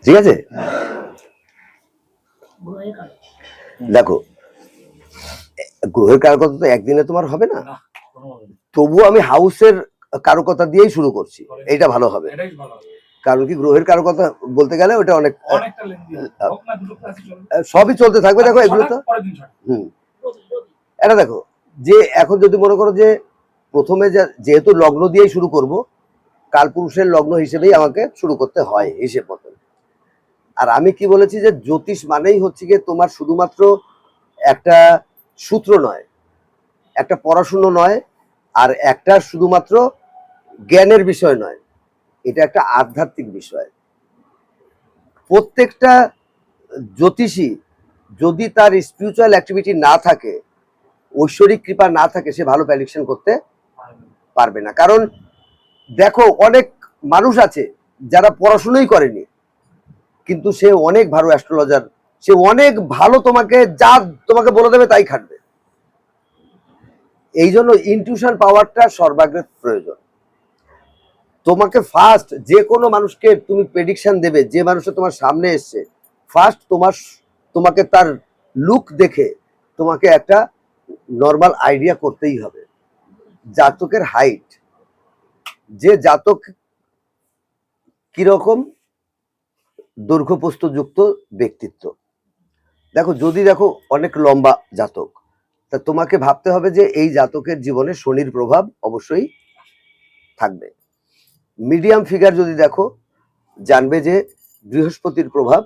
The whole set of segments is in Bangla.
ঠিক আছে, দেখো গ্রহের কারকতা তো একদিনে তোমার হবে না, তবুও আমি হাউসের কারকতা দিয়েই শুরু করছি, এইটা ভালো হবে। কারণ কি গ্রহের কারকতা বলতে গেলে ওটা অনেক সবই চলতে থাকবে। দেখো এগুলো তো এটা দেখো যে এখন যদি মনে করো যে প্রথমে যেহেতু লগ্ন দিয়েই শুরু করব, কালপুরুষের লগ্ন হিসেবেই আমাকে শুরু করতে হয় হিসেব মতন। আর আমি কি বলেছি যে জ্যোতিষ মানেই হচ্ছে গিয়ে তোমার শুধুমাত্র একটা সূত্র নয়, একটা পড়াশুনো নয়, আর একটা শুধুমাত্র জ্ঞানের বিষয় নয়, এটা একটা আধ্যাত্মিক বিষয়। প্রত্যেকটা জ্যোতিষী যদি তার স্পিরিচুয়াল অ্যাক্টিভিটি না থাকে, ঐশ্বরিক কৃপা না থাকে, সে ভালো প্রেডিকশন করতে পারবে না। কারণ দেখো অনেক মানুষ আছে যারা পড়াশোনাই করেনি, কিন্তু সে অনেক ভালো অ্যাস্ট্রোলজার, সে অনেক ভালো তোমাকে যা তোমাকে বলে দেবে তাই খাটবে। এই জন্য ইনটিউশন পাওয়ারটা সর্বাগ্রে প্রয়োজন। তোমাকে ফার্স্ট যে কোনো মানুষকে তুমি প্রেডিকশন দেবে, যে মানুষটা তোমার সামনে এসছে, ফার্স্ট তোমাকে তার লুক দেখে তোমাকে একটা নর্মাল আইডিয়া করতেই হবে। জাতকের হাইট, যে জাতক কিরকম দৈর্ঘ্যপ্রস্থযুক্ত ব্যক্তিত্ব, দেখো যদি দেখো অনেক লম্বা জাতক, তা তোমাকে ভাবতে হবে যে এই জাতকের জীবনে শনির প্রভাব অবশ্যই থাকবে। মিডিয়াম ফিগার যদি দেখো, জানবে যে বৃহস্পতির প্রভাব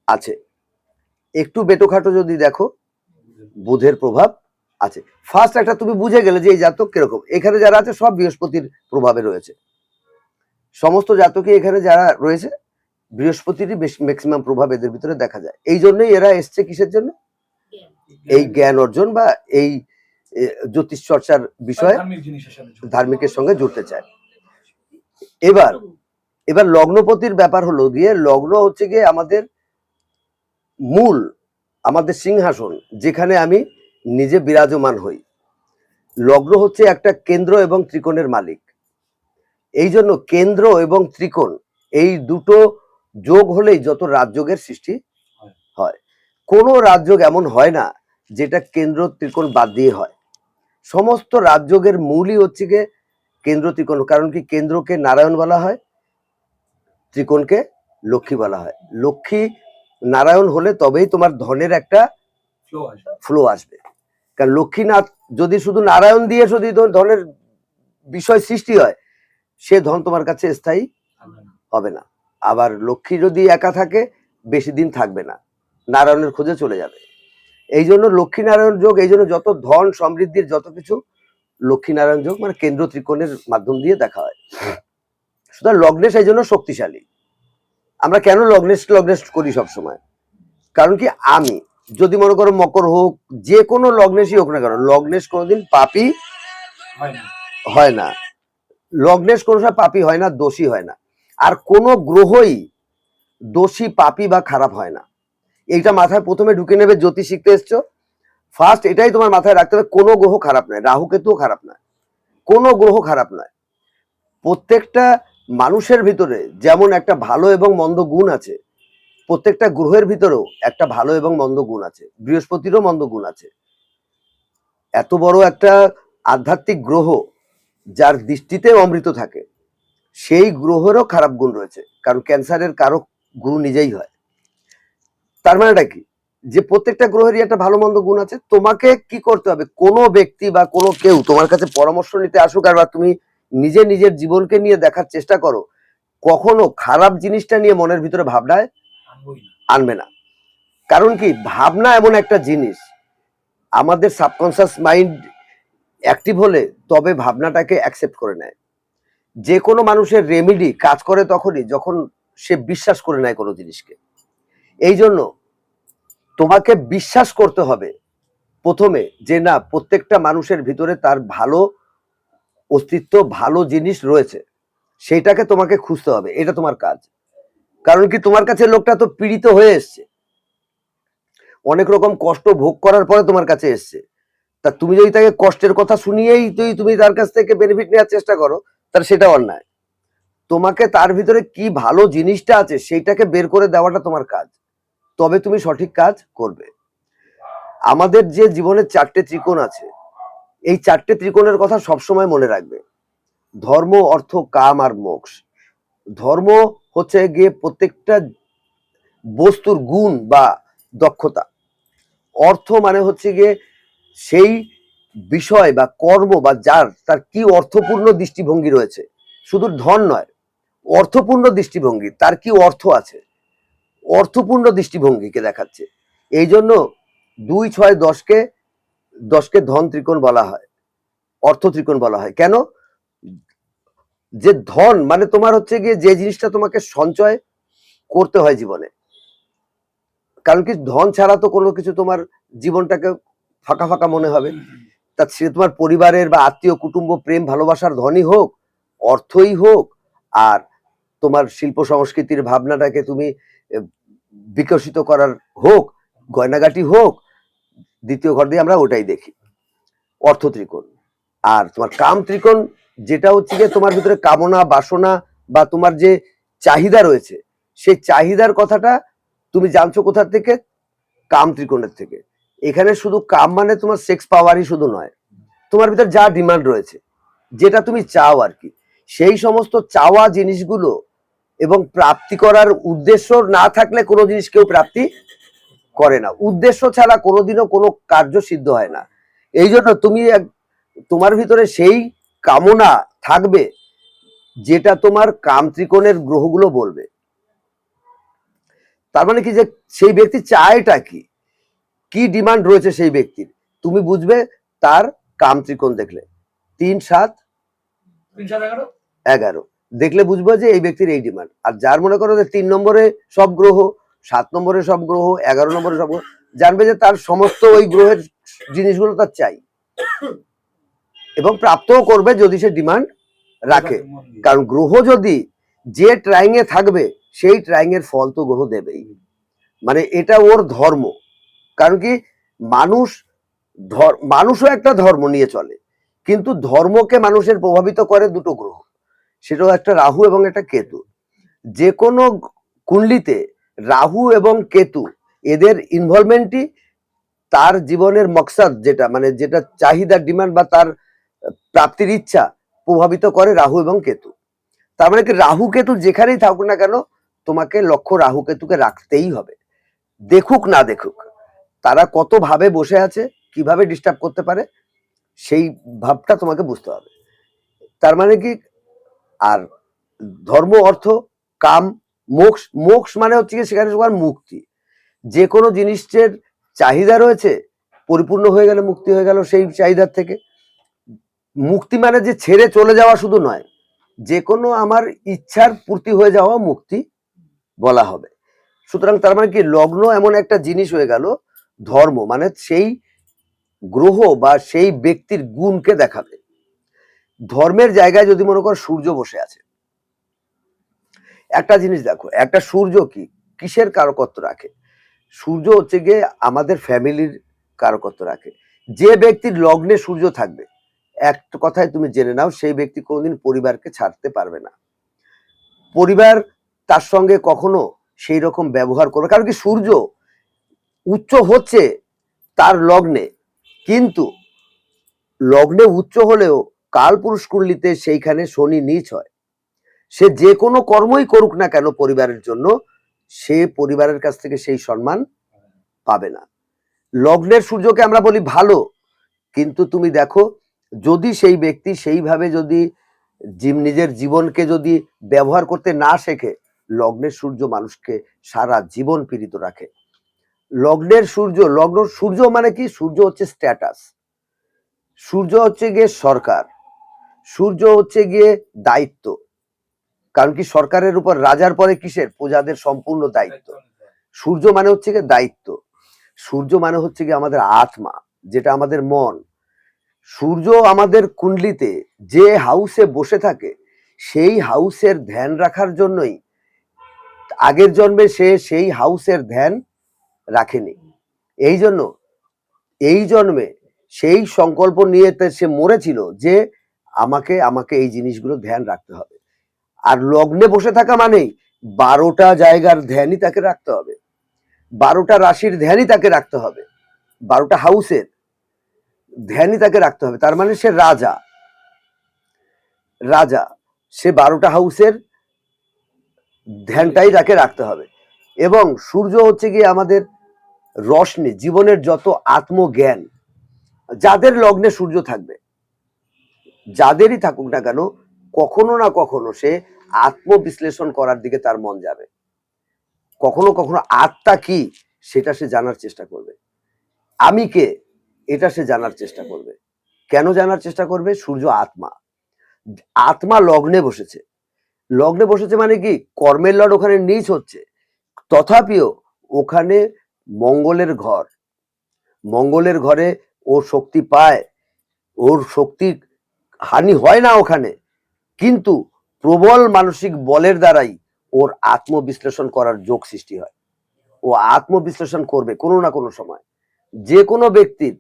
আছে। একটু বেটোখাটো যদি দেখো, বুধের প্রভাব আছে। ফার্স্ট একটা তুমি বুঝে গেলে যে এই জাতক কিরকম। এখানে যারা আছে সব বৃহস্পতির প্রভাবে রয়েছে, সমস্ত জাতকই এখানে যারা রয়েছে বৃহস্পতিরই বেশ ম্যাক্সিমাম প্রভাব এদের ভিতরে দেখা যায়। এই জন্যই এরা এসছে কিসের জন্য, এই জ্ঞান অর্জন বা এই জ্যোতিষ চর্চার বিষয়ে ধার্মিকের সঙ্গে জুড়তে চায়। এবার লগ্নপতির ব্যাপার হলো গিয়ে, লগ্ন হচ্ছে গিয়ে আমাদের মূল, আমাদের সিংহাসন, যেখানে আমি নিজে বিরাজমান হই। লগ্ন হচ্ছে একটা কেন্দ্র এবং ত্রিকোণের মালিক। এই জন্য কেন্দ্র এবং ত্রিকোণ এই দুটো যোগ হলেই যত রাজযোগের সৃষ্টি হয়। কোনো রাজযোগ এমন হয় না যেটা কেন্দ্র ত্রিকোণ বাদ দিয়ে হয়। সমস্ত রাজযোগের মূলই হচ্ছে গিয়ে কেন্দ্র ত্রিকোণ। কারণ কি কেন্দ্রকে নারায়ণ বলা হয়, ত্রিকোণকে লক্ষ্মী বলা হয়। লক্ষ্মী নারায়ণ হলে তবেই তোমার ধনের একটা ফ্লো আসবে। কারণ লক্ষ্মীনাথ যদি শুধু নারায়ণ দিয়ে যদি ধনের বিষয় সৃষ্টি হয়, সে ধন তোমার কাছে স্থায়ী হবে না। আবার লক্ষ্মী যদি একা থাকে বেশি দিন থাকবে না, নারায়ণের খোঁজে চলে যাবে। এই জন্য লক্ষ্মী নারায়ণ যোগ, এই জন্য যত ধন সমৃদ্ধির যত কিছু লক্ষ্মী নারায়ণ যোগ মানে কেন্দ্র ত্রিকোণের মাধ্যম দিয়ে দেখা হয়। সুতরাং লগ্নেশ এই জন্য শক্তিশালী। আমরা কেন লগ্নেশ করি সবসময়, কারণ কি আমি যদি মনে করো মকর হোক, যে কোনো লগ্নেশই হোক না কেন, লগ্নেশ কোনোদিন পাপী হয় না, লগ্নেশ কোনো সময় পাপী হয় না, দোষী হয় না। আর কোনো গ্রহই দোষী, পাপী বা খারাপ হয় না। এইটা মাথায় প্রথমে ঢুকে নেবে। জ্যোতিষ শিখতে এসছো, ফার্স্ট এটাই তোমার মাথায় রাখতে হবে, কোনো গ্রহ খারাপ নয়, রাহু কেতুও খারাপ নয়, কোনো গ্রহ খারাপ নয়। প্রত্যেকটা মানুষের ভিতরে যেমন একটা ভালো এবং মন্দ গুণ আছে, প্রত্যেকটা গ্রহের ভিতরেও একটা ভালো এবং মন্দ গুণ আছে। বৃহস্পতিরও মন্দ গুণ আছে। এত বড় একটা আধ্যাত্মিক গ্রহ যার দৃষ্টিতে অমৃত থাকে, সেই গ্রহেরও খারাপ গুণ রয়েছে। কারণ ক্যান্সারের কারক গুরু নিজেই হয়। তার মানেটা কি, যে প্রত্যেকটা গ্রহেরই একটা ভালো মন্দ গুণ আছে। তোমাকে কি করতে হবে, কোনো ব্যক্তি বা কোনো কেউ তোমার কাছে পরামর্শ নিতে আসুক, আর বা তুমি নিজের জীবনকে নিয়ে দেখার চেষ্টা করো, কখনো খারাপ জিনিসটা নিয়ে মনের ভিতরে ভাবনায় আনবে না। কারণ কি, ভাবনা এমন একটা জিনিস, আমাদের সাবকনসিয়াস মাইন্ড অ্যাক্টিভ হলে তবে ভাবনাটাকে অ্যাকসেপ্ট করে নেয়। যে কোনো মানুষের রেমেডি কাজ করে তখনই যখন সে বিশ্বাস করে নেয় কোনো জিনিসকে। এই জন্য তোমাকে বিশ্বাস করতে হবে প্রথমে যে না, প্রত্যেকটা মানুষের ভিতরে তার ভালো অস্তিত্ব, ভালো জিনিস রয়েছে, সেইটাকে তোমাকে খুঁজতে হবে। এটা তোমার কাজ। কারণ কি, তোমার কাছে লোকটা তো পীড়িত হয়ে এসছে, অনেক রকম কষ্ট ভোগ করার পরে তোমার কাছে এসছে। তা তুমি যদি তাকে কষ্টের কথা শুনিয়েই তুমি তার কাছ থেকে বেনিফিট নেওয়ার চেষ্টা করো, তাহলে সেটা অন্যায়। তোমাকে তার ভিতরে কি ভালো জিনিসটা আছে সেইটাকে বের করে দেওয়াটা তোমার কাজ, তবে তুমি সঠিক কাজ করবে। আমাদের যে জীবনের 4টে ত্রিকোণ আছে, এই 4টে ত্রিকোণের কথা সবসময় মনে রাখবে। ধর্ম, অর্থ, কাম আর মোক্ষ। ধর্ম হচ্ছে গিয়ে প্রত্যেকটা বস্তুর গুণ বা দক্ষতা। অর্থ মানে হচ্ছে গিয়ে সেই বিষয় বা কর্ম বা যার তার কি অর্থপূর্ণ দৃষ্টিভঙ্গি রয়েছে, শুধু ধন নয়, অর্থপূর্ণ দৃষ্টিভঙ্গি, তার কি অর্থ আছে, অর্থপূর্ণ দৃষ্টিভঙ্গিকে দেখাচ্ছে। এই জন্য 2, 6, 10কে ধন ত্রিকোণ বলা হয়, অর্থ ত্রিকোণ বলা হয়। কেন? যে ধন মানে তোমার হচ্ছে গিয়ে যে জিনিসটা তোমাকে সঞ্চয় করতে হয় জীবনে, কারণ কি ধন ছাড়া তো কোনো কিছু তোমার জীবনটাকে ফাঁকা ফাঁকা মনে হবে। তা সে তোমার পরিবারের বা আত্মীয় কুটুম্ব প্রেম ভালোবাসার ধনই হোক, অর্থই হোক, আর তোমার শিল্প সংস্কৃতির ভাবনাটাকে তুমি বিকশিত করার হোক, গয়নাগাটি হোক, দ্বিতীয় ঘর দিয়ে আমরা ওটাই দেখি, অর্থ ত্রিকোণ। আর তোমার কাম ত্রিকোণ যেটা হচ্ছে গিয়ে তোমার ভিতরে কামনা বাসনা বা তোমার যে চাহিদা রয়েছে, সেই চাহিদার কথাটা তুমি জানছো কোথা থেকে? কাম ত্রিকোণের থেকে। এখানে শুধু কাম মানে তোমার সেক্স পাওয়ারই শুধু নয়, তোমার ভিতর যা ডিমান্ড রয়েছে, যেটা তুমি চাও আর কি, সেই সমস্ত চাওয়া জিনিসগুলো এবং প্রাপ্তি করার উদ্দেশ্য না থাকলে কোনো জিনিস কেউ প্রাপ্তি করে না। উদ্দেশ্য ছাড়া কোনোদিনও কোনো কার্য সিদ্ধ হয় না। এই জন্য তুমি তোমার ভিতরে সেই কামনা থাকবে যেটা তোমার কাম ত্রিকোণের গ্রহগুলো বলবে। তার মানে কি, যে সেই ব্যক্তি চায়টা কি, কি ডিমান্ড রয়েছে সেই ব্যক্তির, তুমি বুঝবে তার কাম ত্রিকোণ দেখলে। 3, 7, 11 দেখলে বুঝবো যে এই ব্যক্তির এই ডিমান্ড। আর যার মনে করো যে 3 নম্বরে সব গ্রহ, 7 নম্বরে সব গ্রহ, 11 নম্বরে সব গ্রহ, জানবে যে তার সমস্ত ওই গ্রহের জিনিসগুলো তার চাই এবং প্রাপ্তও করবে যদি সে ডিমান্ড রাখে। কারণ গ্রহ যদি যে ট্রাইং এ থাকবে সেই ট্রাইং এর ফল তো গ্রহ দেবেই, মানে এটা ওর ধর্ম। কারণ কি, মানুষও একটা ধর্ম নিয়ে চলে, কিন্তু ধর্মকে মানুষের প্রভাবিত করে দুটো গ্রহ, সেটাও একটা রাহু এবং একটা কেতু। যে কোনো কুণ্ডলিতে রাহু এবং কেতু, এদের ইনভলভমেন্টই তার জীবনের মকসাদ, যেটা মানে যেটা চাহিদা ডিমান্ড বা তার প্রাপ্তির ইচ্ছা প্রভাবিত করে রাহু এবং কেতু। তার মানে কি, রাহু কেতু যেখানেই থাকুক না কেন, তোমাকে লক্ষ্য রাহু কেতুকে রাখতেই হবে, দেখুক না দেখুক। তারা কত ভাবে বসে আছে, কিভাবে ডিস্টার্ব করতে পারে, সেই ভাবটা তোমাকে বুঝতে হবে। তার মানে কি, আর ধর্ম, অর্থ, কাম, মোক্ষ। মোক্ষ মানে হচ্ছে কি, সেখানে তোমার মুক্তি। যে কোনো জিনিসের চাহিদা রয়েছে, পরিপূর্ণ হয়ে গেলে মুক্তি হয়ে গেল সেই চাহিদার থেকে। মুক্তি মানে যে ছেড়ে চলে যাওয়া শুধু নয়, যে কোনো আমার ইচ্ছার পূর্তি হয়ে যাওয়া মুক্তি বলা হবে। সুতরাং তার মানে কি, লগ্ন এমন একটা জিনিস হয়ে গেল, ধর্ম মানে সেই গ্রহ বা সেই ব্যক্তির গুণকে দেখাবে। ধর্মের জায়গায় যদি মনে করো সূর্য বসে আছে, একটা জিনিস দেখো, একটা সূর্য কি কিসের কারকত্ব রাখে? সূর্য হচ্ছে গিয়ে আমাদের ফ্যামিলির কারকত্ব রাখে। যে ব্যক্তির লগ্নে সূর্য থাকবে, এক কথায় তুমি জেনে নাও, সেই ব্যক্তি কোনোদিন পরিবারকে ছাড়তে পারবে না। পরিবার তার সঙ্গে কখনো সেই রকম ব্যবহার করবে, কারণ কি, সূর্য উচ্চ হচ্ছে তার লগ্নে, কিন্তু লগ্নে উচ্চ হলেও কালপুরুষ কুণ্ডলিতে সেইখানে শনি নীচ হয়। সে যে কোনো কর্মই করুক না কেন পরিবারের জন্য, সে পরিবারের কাছ থেকে সেই সম্মান পাবে না। লগ্নের সূর্যকে আমরা বলি ভালো, কিন্তু তুমি দেখো, যদি সেই ব্যক্তি সেইভাবে যদি নিজের জীবনকে যদি ব্যবহার করতে না শেখে, লগ্নের সূর্য মানুষকে সারা জীবন পীড়িত রাখে। লগ্নের সূর্য, লগ্ন সূর্য মানে কি, সূর্য হচ্ছে স্ট্যাটাস, সূর্য হচ্ছে গিয়ে সরকার, সূর্য হচ্ছে গিয়ে দায়িত্ব। কারণ কি, সরকারের উপর রাজার পরে কিসের? প্রজাদের সম্পূর্ণ দায়িত্ব। সূর্য মানে হচ্ছে গিয়ে দায়িত্ব। সূর্য মানে হচ্ছে গিয়ে আমাদের আত্মা, যেটা আমাদের মন। সূর্য আমাদের কুণ্ডলিতে যে হাউসে বসে থাকে, সেই হাউসের ধ্যান রাখার জন্যই আগের জন্মে সে সেই হাউসের ধ্যান রাখেনি। এই জন্য এই জন্মে সেই সংকল্প নিয়ে সে মরেছিল যে আমাকে আমাকে এই জিনিসগুলো ধ্যান রাখতে হবে। আর লগ্নে বসে থাকা মানেই 12টা জায়গার ধ্যানই তাকে রাখতে হবে, 12টা রাশির ধ্যানই তাকে রাখতে হবে, 12টা হাউসের ধ্যানই তাকে রাখতে হবে। তার মানে সে রাজা, রাজা সে 12টা হাউসের ধ্যানটাই তাকে রাখতে হবে। এবং সূর্য হচ্ছে গিয়ে আমাদের রশ্মি, জীবনের যত আত্মজ্ঞান। যাদের লগ্নে সূর্য থাকবে, যাদেরই থাকুক না কেন, কখনো না কখনো সে আত্মবিশ্লেষণ করার দিকে তার মন যাবে। কখনো কখনো আত্মা কি সেটা সে জানার চেষ্টা করবে, আমি কে এটা সে জানার চেষ্টা করবে। কেন জানার চেষ্টা করবে? সূর্য আত্মা, আত্মা লগ্নে বসেছে। লগ্নে বসেছে মানে কি, কর্মের লর্ড ওখানে নিচ হচ্ছে, তথাপিও ওখানে মঙ্গলের ঘর, মঙ্গলের ঘরে ও শক্তি পায়, ওর শক্তি হানি হয় না ওখানে, কিন্তু প্রবল মানসিক বলের দ্বারাই ওর আত্মবিশ্লেষণ করার যোগ সৃষ্টি হয়। ও আত্মবিশ্লেষণ করবে কোনো না কোনো সময়। যে কোনো ব্যক্তির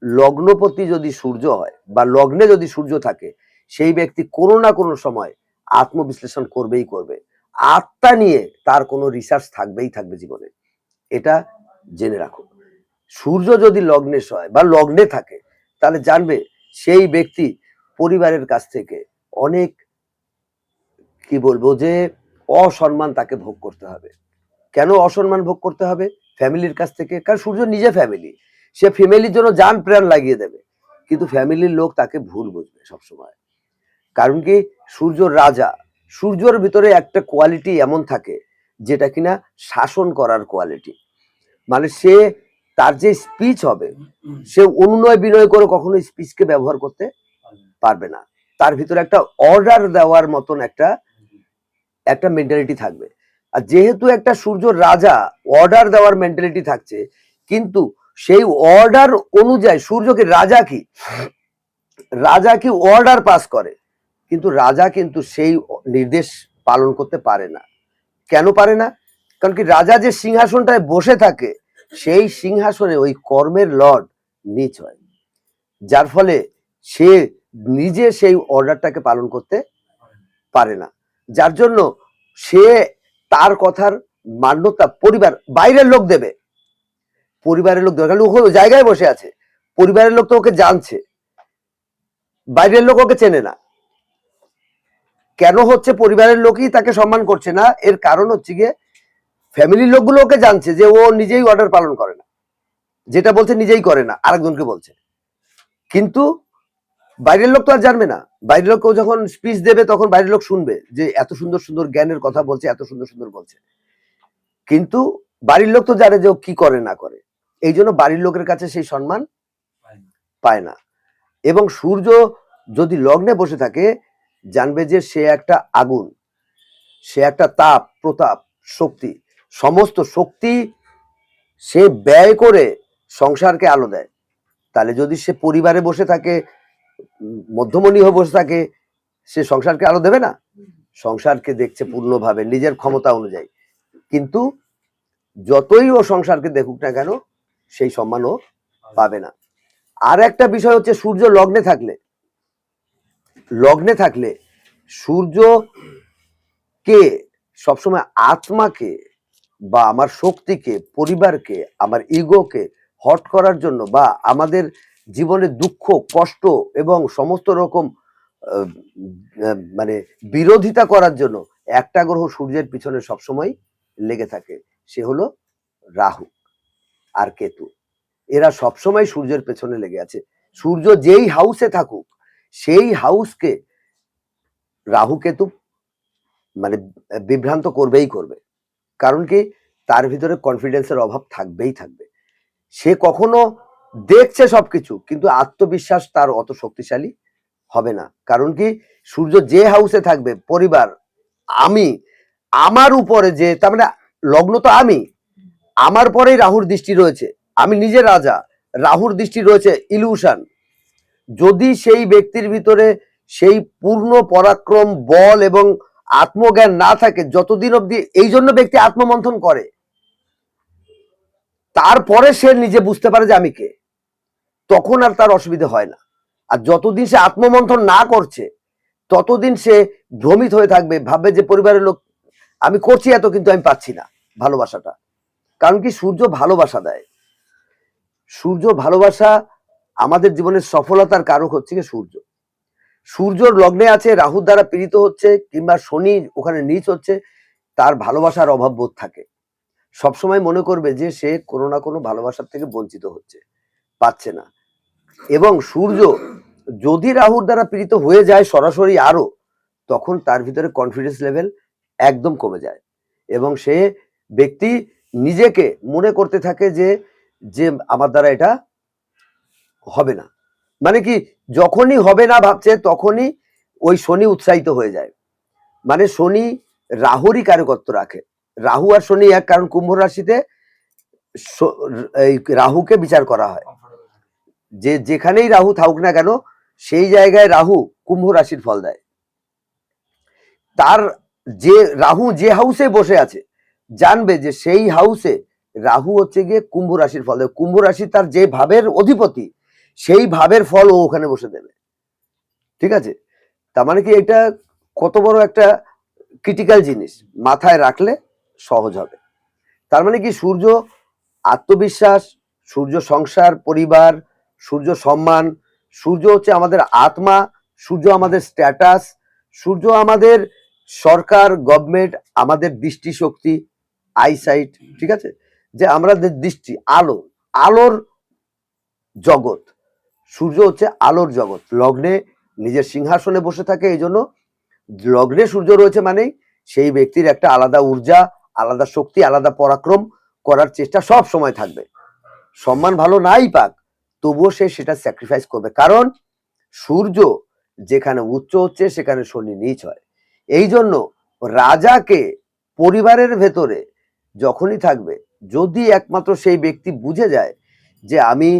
লগ্নপতি যদি সূর্য হয় বা লগ্নে যদি সূর্য থাকে, সেই ব্যক্তি কোনো না কোনো সময় আত্মবিশ্লেষণ করবেই করবে। আত্মা নিয়ে তার কোনো রিসার্চ থাকবেই থাকবে জীবনে, এটা জেনে রাখো। সূর্য যদি লগ্নে হয় বা লগ্নে থাকে, তাহলে জানবে সেই ব্যক্তি পরিবারের কাছ থেকে অনেক, কি বলবো, যে অসম্মান তাকে ভোগ করতে হবে। কেন অসম্মান ভোগ করতে হবে? ফ্যামিলির কাছ থেকে। কারণ সূর্য নিজে ফ্যামিলি, সে ফ্যামিলির জন্য জান প্রাণ লাগিয়ে দেবে, কিন্তু ফ্যামিলির লোক তাকে ভুল বুঝবে সবসময়। কারণ কি, সূর্য রাজা, সূর্যর ভিতরে একটা কোয়ালিটি এমন থাকে যেটা কিনা শাসন করার কোয়ালিটি। মানে সে, তার যে স্পিচ হবে, সে অনুনয় বিনয় করে কখনো স্পিচকে ব্যবহার করতে পারবে না। তার ভিতরে একটা অর্ডার দেওয়ার মতন একটা একটা মেন্টালিটি থাকবে। আর যেহেতু একটা সূর্য রাজা, অর্ডার দেওয়ার মেন্টালিটি থাকছে, কিন্তু সেই অর্ডার অনুযায়ী সূর্যকে রাজা কি, রাজা কি অর্ডার পাস করে, কিন্তু রাজা কিন্তু সেই নির্দেশ পালন করতে পারে না। কেন পারে না? কারণ কি, রাজা যে সিংহাসনটায় বসে থাকে, সেই সিংহাসনে ওই কর্মের লর্ড নিচ হয়, যার ফলে সে নিজে সেই অর্ডারটাকে পালন করতে পারে না। যার জন্য সে, তার কথার মান্যতা পরিবার, বাইরের লোক দেবে, পরিবারের লোক দেবে। লোক জায়গায় বসে আছে, পরিবারের লোক তো ওকে জানছে, বাইরের লোক ওকে চেনে না। কেন হচ্ছে পরিবারের লোকই তাকে সম্মান করছে না? এর কারণ হচ্ছে গিয়ে ফ্যামিলির লোকগুলো ওকে জানছে যে ও নিজেই অর্ডার পালন করে না, যেটা বলছে নিজেই করে না, আরেকজনকে বলছে। কিন্তু বাইরের লোক তো আর জানবে না। বাইরের লোক যখন স্পিচ দেবে, তখন বাইরের লোক শুনবে যে এত সুন্দর সুন্দর জ্ঞানের কথা বলছে, এত সুন্দর সুন্দর বলছে, কিন্তু বাড়ির লোক তো জানে যে ও কি করে না করে। এই জন্য বাড়ির লোকের কাছে সেই সম্মান পায় না। এবং সূর্য যদি লগ্নে বসে থাকে, জানবে যে সে একটা আগুন, সে একটা তাপ, প্রতাপ, শক্তি, সমস্ত শক্তি সে ব্যয় করে সংসারকে আলো দেয়। তাহলে যদি সে পরিবারে বসে থাকে, মধ্যমণি হয়ে বসে থাকে, সে সংসারকে আলো দেবে না? সংসারকে দেখছে পূর্ণভাবে নিজের ক্ষমতা অনুযায়ী, কিন্তু যতই ও সংসারকে দেখুক না কেন, সেই সম্মান ও পাবে না। আর একটা বিষয় হচ্ছে, সূর্য লগ্নে থাকলে, লগ্নে থাকলে সূর্যকে সবসময় আত্মাকে বা আমার শক্তিকে, পরিবারকে, আমার ইগোকে হট করার জন্য, বা আমাদের জীবনে দুঃখ, কষ্ট এবং সমস্ত রকম মানে বিরোধিতা করার জন্য একটা গ্রহ সূর্যের পিছনে সবসময় লেগে থাকে, সে হলো রাহু আর কেতু। এরা সবসময় সূর্যের পেছনে লেগে আছে। সূর্য যেই হাউসে থাকুক, সেই হাউসকে রাহু কেতু মানে বিভ্রান্ত করবেই করবে। কারণ কি, তার ভিতরে কনফিডেন্সের অভাব থাকবেই থাকবে। সে কখনো দেখছে সবকিছু, কিন্তু আত্মবিশ্বাস তার অত শক্তিশালী হবে না। কারণ কি, সূর্য যে হাউসে থাকবে, পরিবার, আমি, আমার উপরে যে, তার মানে লগ্ন তো আমি, আমার পরেই রাহুর দৃষ্টি রয়েছে, আমি নিজে রাজা, রাহুর দৃষ্টি রয়েছে ইলিউশন। যদি সেই ব্যক্তির ভিতরে সেই পূর্ণ পরাক্রম, বল এবং আত্মজ্ঞান না থাকে, যতদিন অব্দি, এই জন্য ব্যক্তি আত্মমন্থন করে, তারপরে সে নিজে বুঝতে পারে যে আমি কে, তখন আর তার অসুবিধা হয় না। আর যতদিন সে আত্মমন্থন না করছে, ততদিন সে ভ্রমিত হয়ে থাকবে, ভাববে যে পরিবারের লোক আমি করছি এত কিন্তু আমি পাচ্ছি না ভালোবাসাটা। কারণ কি, সূর্য ভালোবাসা দেয়। সূর্য ভালোবাসা, আমাদের জীবনের সফলতার কারক হচ্ছে কি সূর্য। সূর্যর লগ্নে আছে, রাহুর দ্বারা পীড়িত হচ্ছে কিংবা শনি ওখানে নীচ হচ্ছে, তার ভালোবাসার অভাব বোধ থাকে। সবসময় মনে করবে যে সে কোনো না কোনো ভালোবাসার থেকে বঞ্চিত হচ্ছে, পাচ্ছে না। এবং সূর্য যদি রাহুর দ্বারা পীড়িত হয়ে যায় সরাসরি আরো, তখন তার ভিতরে কনফিডেন্স লেভেল একদম কমে যায় এবং সে ব্যক্তি নিজেকে মনে করতে থাকে যে যে আমার দ্বারা এটা হবে না। মানে কি, যখনই হবে না ভাবছে তখনই ওই শনি উৎসাহিত হয়ে যায়। মানে শনি রাহুরই কারকত্ব রাখে। রাহু আর শনি এক, কারণ কুম্ভ রাশিতে এই রাহুকে বিচার করা হয়। যে যেখানেই রাহু থাকুক না কেন, সেই জায়গায় রাহু কুম্ভ রাশির ফল দেয়। তার যে রাহু যে হাউসে বসে আছে, জানবে যে সেই হাউসে রাহু হচ্ছে গিয়ে কুম্ভ রাশির ফল দেবে। কুম্ভ রাশি তার যে ভাবের অধিপতি, সেই ভাবের ফল ও ওখানে বসে দেবে। ঠিক আছে, তার মানে কি, এটা কত বড় একটা ক্রিটিক্যাল জিনিস, মাথায় রাখলে সহজ হবে। তার মানে কি, সূর্য আত্মবিশ্বাস, সূর্য সংসার পরিবার, সূর্য সম্মান, সূর্য হচ্ছে আমাদের আত্মা, সূর্য আমাদের স্ট্যাটাস, সূর্য আমাদের সরকার গভর্নমেন্ট, আমাদের দৃষ্টিশক্তি, আইসাইট। ঠিক আছে, যে আমাদের দৃষ্টি, আলো, আলোর জগৎ। সূর্য হচ্ছে আলোর জগৎ। লগ্নে নিজের সিংহাসনে বসে থাকে, এই জন্য লগ্নে সূর্য রয়েছে মানেই সেই ব্যক্তির একটা আলাদা ঊর্জা, আলাদা শক্তি, আলাদা পরাক্রম করার চেষ্টা সব সময় থাকবে। সম্মান ভালো নাই পাক, তবুও সে সেটা স্যাক্রিফাইস করবে। কারণ সূর্য যেখানে উচ্চ হচ্ছে সেখানে শনি নীচ হয়। এই জন্য রাজাকে পরিবারের ভেতরে যখনই থাকবে, যদি একমাত্র সেই ব্যক্তি বুঝে যায় যে আমি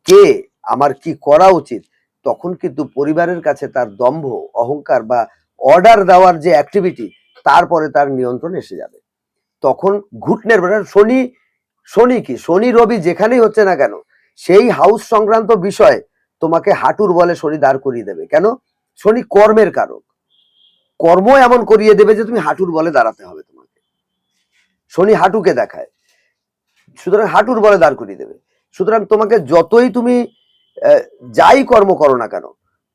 কে, আমার কি করা উচিত, তখন কিন্তু পরিবারের কাছে তার দম্ভ, অহংকার বা অর্ডার দেওয়ার যে অ্যাক্টিভিটি, তারপরে তার নিয়ন্ত্রণ এসে যাবে। তখন ঘুটনের শনি, শনি কি, শনি রবি যেখানেই হচ্ছে না কেন, সেই হাউস সংক্রান্ত বিষয়ে তোমাকে হাঁটুর বলে শনি দাঁড় করিয়ে দেবে। কেন? শনি কর্মের কারক, কর্ম এমন করিয়ে দেবে যে তুমি হাঁটুর বলে দাঁড়াতে হবে তোমাকে। শনি হাঁটুকে দেখায়, সুতরাং হাঁটুর বলে দাঁড় করিয়ে দেবে। সুতরাং তোমাকে যতই তুমি যাই কর্ম করো না কেন,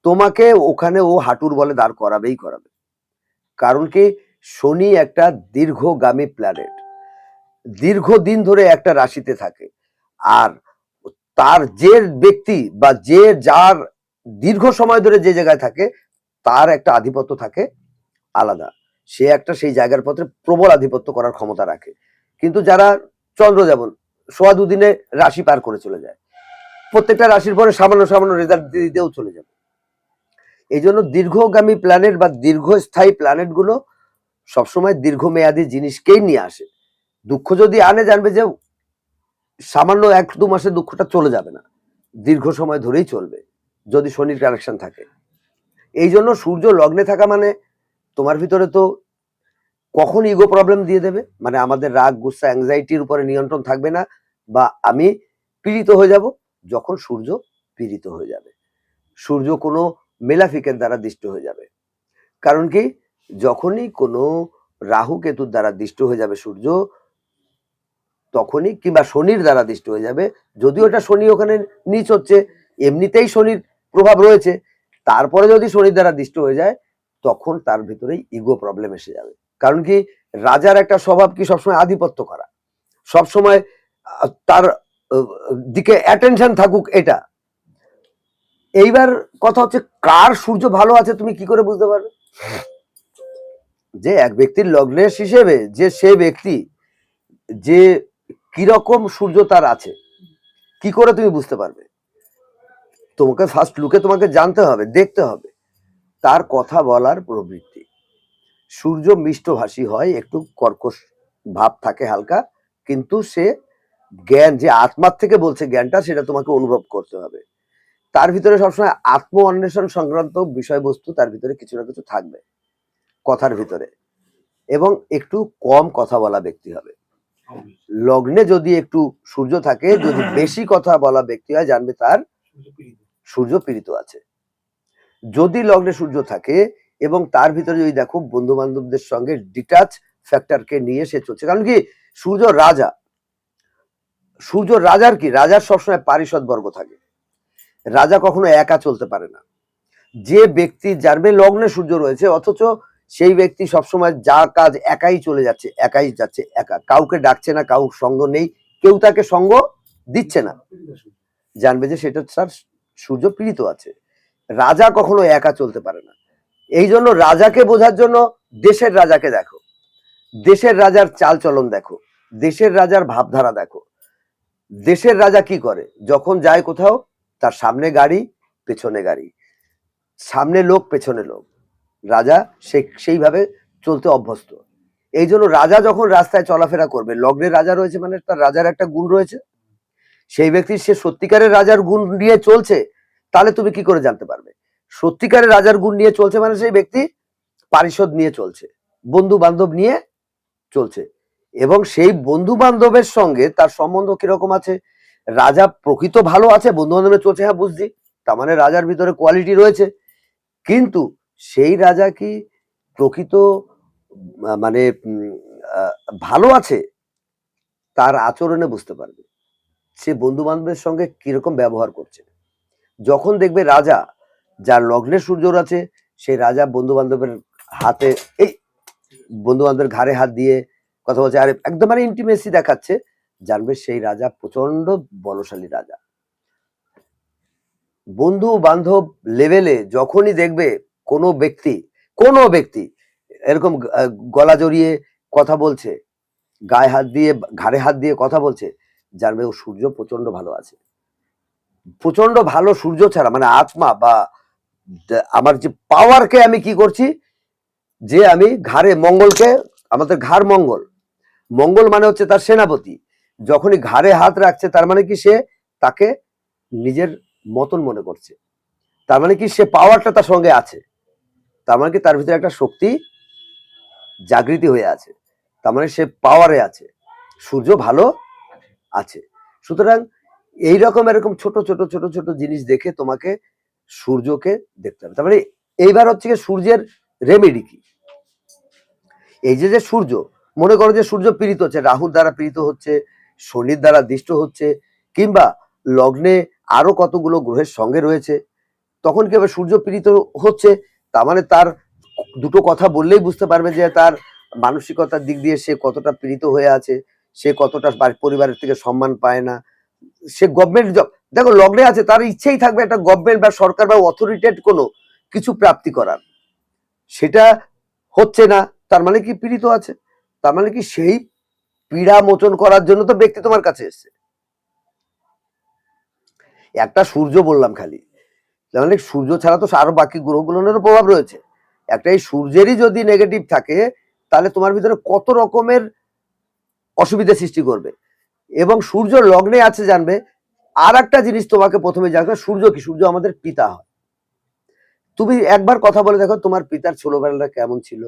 তোমাকে ওখানে ও হাঁটুর বলে দাঁড় করাবেই করাবে। কারণ কি, শনি একটা দীর্ঘগামী প্ল্যানেট, দীর্ঘদিন ধরে একটা রাশিতে থাকে। আর তার যে ব্যক্তি বা যে যার দীর্ঘ সময় ধরে যে জায়গায় থাকে, তার একটা আধিপত্য থাকে আলাদা। সে একটা সেই জায়গার পথে প্রবল আধিপত্য করার ক্ষমতা রাখে। কিন্তু যারা চন্দ্র যেমন সোয়া দুদিনে রাশি পার করে চলে যায়, প্রত্যেকটা রাশির পরে সামান্য সামান্য রেজাল্ট দিতেও চলে যাবে। এই জন্য দীর্ঘগামী প্ল্যানেট বা দীর্ঘস্থায়ী প্ল্যানেট গুলো সবসময় দীর্ঘমেয়াদী জিনিসকেই নিয়ে আসে। দুঃখ যদি আনে, জানবে যে সামান্য 1-2 মাসে দুঃখটা চলে যাবে না, দীর্ঘ সময় ধরেই চলবে যদি শনির কানেকশন থাকে। এই জন্য সূর্য লগ্নে থাকা মানে তোমার ভিতরে তো কখন ইগো প্রবলেম দিয়ে দেবে, মানে আমাদের রাগ, গুসা, অ্যাংজাইটির উপরে নিয়ন্ত্রণ থাকবে না, বা আমি পীড়িত হয়ে যাব যখন সূর্য পীড়িত হয়ে যাবে, সূর্য কোনো মেলাফিকের দ্বারা দৃষ্ট হয়ে যাবে। কারণ কি, যখনই কোনো রাহু কেতুর দ্বারা দৃষ্ট হয়ে যাবে সূর্য, তখনই, কিংবা শনির দ্বারা দৃষ্ট হয়ে যাবে, যদিও এটা শনি ওখানে নিচ হচ্ছে, এমনিতেই শনির প্রভাব রয়েছে, তারপরে যদি শনির দ্বারা দৃষ্ট হয়ে যায়, তখন তার ভিতরেই ইগো প্রবলেম এসে যাবে। কারণ কি, রাজার একটা স্বভাব কি, সবসময় আধিপত্য করা, সবসময় তার দিকে অ্যাটেনশন থাকুক, এটা। এইবার কথা হচ্ছে, কার সূর্য ভালো আছে তুমি কি করে বুঝতে পারবে? যে এক ব্যক্তির লগ্নের হিসেবে যে সে ব্যক্তি যে কিরকম সূর্য তার আছে, কি করে তুমি বুঝতে পারবে? তোমাকে ফার্স্ট লুকে তোমাকে জানতে হবে, দেখতে হবে তার কথা বলার প্রবৃত্তি। সূর্য মিষ্টভাষী হয়, একটু কর্কশ ভাব থাকে হালকা, কিন্তু সে জ্ঞান যে আত্মার থেকে বলছে জ্ঞানটা, সেটা তোমাকে অনুভব করতে হবে। তার ভিতরে সবসময় আত্ম অন্বেষণ সংক্রান্ত বিষয়বস্তু তার ভিতরে কিছু না কিছু থাকবে কথার ভিতরে, এবং একটু কম কথা বলা ব্যক্তি হবে। লগ্নে যদি একটু সূর্য থাকে, যদি বেশি কথা বলা ব্যক্তি হয়, জানবে তার সূর্য পীড়িত আছে। যদি লগ্নে সূর্য থাকে, এবং তার ভিতরে যদি দেখো বন্ধু বান্ধবদের সঙ্গে ডিটাচ ফ্যাক্টরকে নিয়ে সে চলছে। কারণ কি সূর্য রাজা, সূর্য রাজার কি, রাজার সবসময় পারিষদ বর্গ থাকে, রাজা কখনো একা চলতে পারে না। যে ব্যক্তি যার লগ্নে সূর্য রয়েছে অথচ সেই ব্যক্তি সবসময় যা কাজ একাই চলে যাচ্ছে, একাই যাচ্ছে, একা, কাউকে ডাকছে না, কাউ সঙ্গ নেই, কেউ তাকে সঙ্গ দিচ্ছে না, জানবে যে সেটা তার সূর্য পীড়িত আছে। রাজা কখনো একা চলতে পারে না। এই জন্য রাজাকে বোঝার জন্য দেশের রাজাকে দেখো, দেশের রাজার চাল চলন দেখো, দেশের রাজার ভাবধারা দেখো। দেশের রাজা কি করে, যখন যায় কোথাও তার সামনে গাড়ি পেছনে গাড়ি, সামনে লোক পেছনে লোক, রাজা সেইভাবে চলতে অভ্যস্ত। এই জন্য রাজা যখন রাস্তায় চলাফেরা করবে, লগ্নে রাজা রয়েছে মানে তার রাজার একটা গুণ রয়েছে, সেই ব্যক্তি সে সত্যিকারের রাজার গুণ নিয়ে চলছে, তাহলে তুমি কি করে জানতে পারবে? সত্যিকারের রাজার গুণ নিয়ে চলছে মানে সেই ব্যক্তি পারিষদ নিয়ে চলছে, বন্ধু বান্ধব নিয়ে চলছে, এবং সেই বন্ধু বান্ধবের সঙ্গে তার সম্বন্ধ কিরকম আছে। রাজা প্রকৃত ভালো আছে, বন্ধু বান্ধবের চলছে, হ্যাঁ বুঝছি, তার মানে রাজার ভিতরে কোয়ালিটি রয়েছে। কিন্তু সেই রাজা কি প্রকৃত মানে ভালো আছে, তার আচরণে বুঝতে পারবে সে বন্ধু বান্ধবের সঙ্গে কিরকম ব্যবহার করছে। যখন দেখবে রাজা যার লগ্নে সূর্য আছে, সেই রাজা বন্ধু বান্ধবের হাতে, এই বন্ধু বান্ধবের ঘাড়ে হাত দিয়ে কথা বলছে, আর একদম মানে ইন্টিমেসি দেখাচ্ছে, জানবে সেই রাজা প্রচন্ড বলশালী রাজা। বন্ধু বান্ধব লেভেলে যখনই দেখবে কোনো ব্যক্তি এরকম গলা জড়িয়ে কথা বলছে, গায়ে হাত দিয়ে ঘাড়ে হাত দিয়ে কথা বলছে, জানবে ও সূর্য প্রচন্ড ভালো আছে। প্রচন্ড ভালো সূর্য ছাড়া মানে আত্মা বা আমার যে পাওয়ারকে আমি কি করছি, যে আমি ঘাড়ে মঙ্গলকে, আমাদের ঘাড় মঙ্গল, মঙ্গল মানে হচ্ছে তার সেনাপতি, যখনই ঘাড়ে হাত রাখছে তার মানে কি সে তাকে নিজের মতন মনে করছে, তার মানে কি সে পাওয়ারটা তার সঙ্গে আছে, তার মানে কি তার ভিতরে একটা শক্তি জাগৃতি হয়ে আছে, তার মানে সে পাওয়ারে আছে, সূর্য ভালো আছে। সুতরাং এইরকম এরকম ছোট ছোট ছোট ছোট জিনিস দেখে তোমাকে সূর্যকে দেখতে হবে। তার মানে এইবার হচ্ছে কি সূর্যের রেমেডি কি, এই যে সূর্য, মনে করো যে সূর্য পীড়িত হচ্ছে, রাহুর দ্বারা পীড়িত হচ্ছে, শনির দ্বারা দৃষ্ট হচ্ছে, কিংবা লগ্নে আরো কতগুলো গ্রহের সঙ্গে রয়েছে, তখন কি হবে, সূর্য পীড়িত হচ্ছে, তার মানে তার দুটো কথা বললেই বুঝতে পারবে যে তার মানসিকতার দিক দিয়ে সে কতটা পীড়িত হয়ে আছে, সে কতটা পরিবারের থেকে সম্মান পায় না, সে গভর্নমেন্ট জব, দেখো লগ্নে আছে, তার ইচ্ছেই থাকবে একটা গভর্নমেন্ট বা সরকার বা অথরিটেড কোনো কিছু প্রাপ্তি করার, সেটা হচ্ছে না, তার মানে কি পীড়িত আছে, তার মানে কি সেই পীড়া মোচন করার জন্য তো ব্যক্তি তোমার কাছে এসছে। একটা সূর্য বললাম খালি, তাহলে সূর্য ছাড়া তো আরো বাকি গ্রহগুলোর প্রভাব রয়েছে, একটা এই সূর্যেরই যদি নেগেটিভ থাকে তাহলে তোমার ভিতরে কত রকমের অসুবিধা সৃষ্টি করবে। এবং সূর্য লগ্নে আছে জানবে, আর একটা জিনিস তোমাকে প্রথমে জানবে, সূর্য কি, সূর্য আমাদের পিতা হয়। তুমি একবার কথা বলে দেখো তোমার পিতার ছোটবেলাটা কেমন ছিল,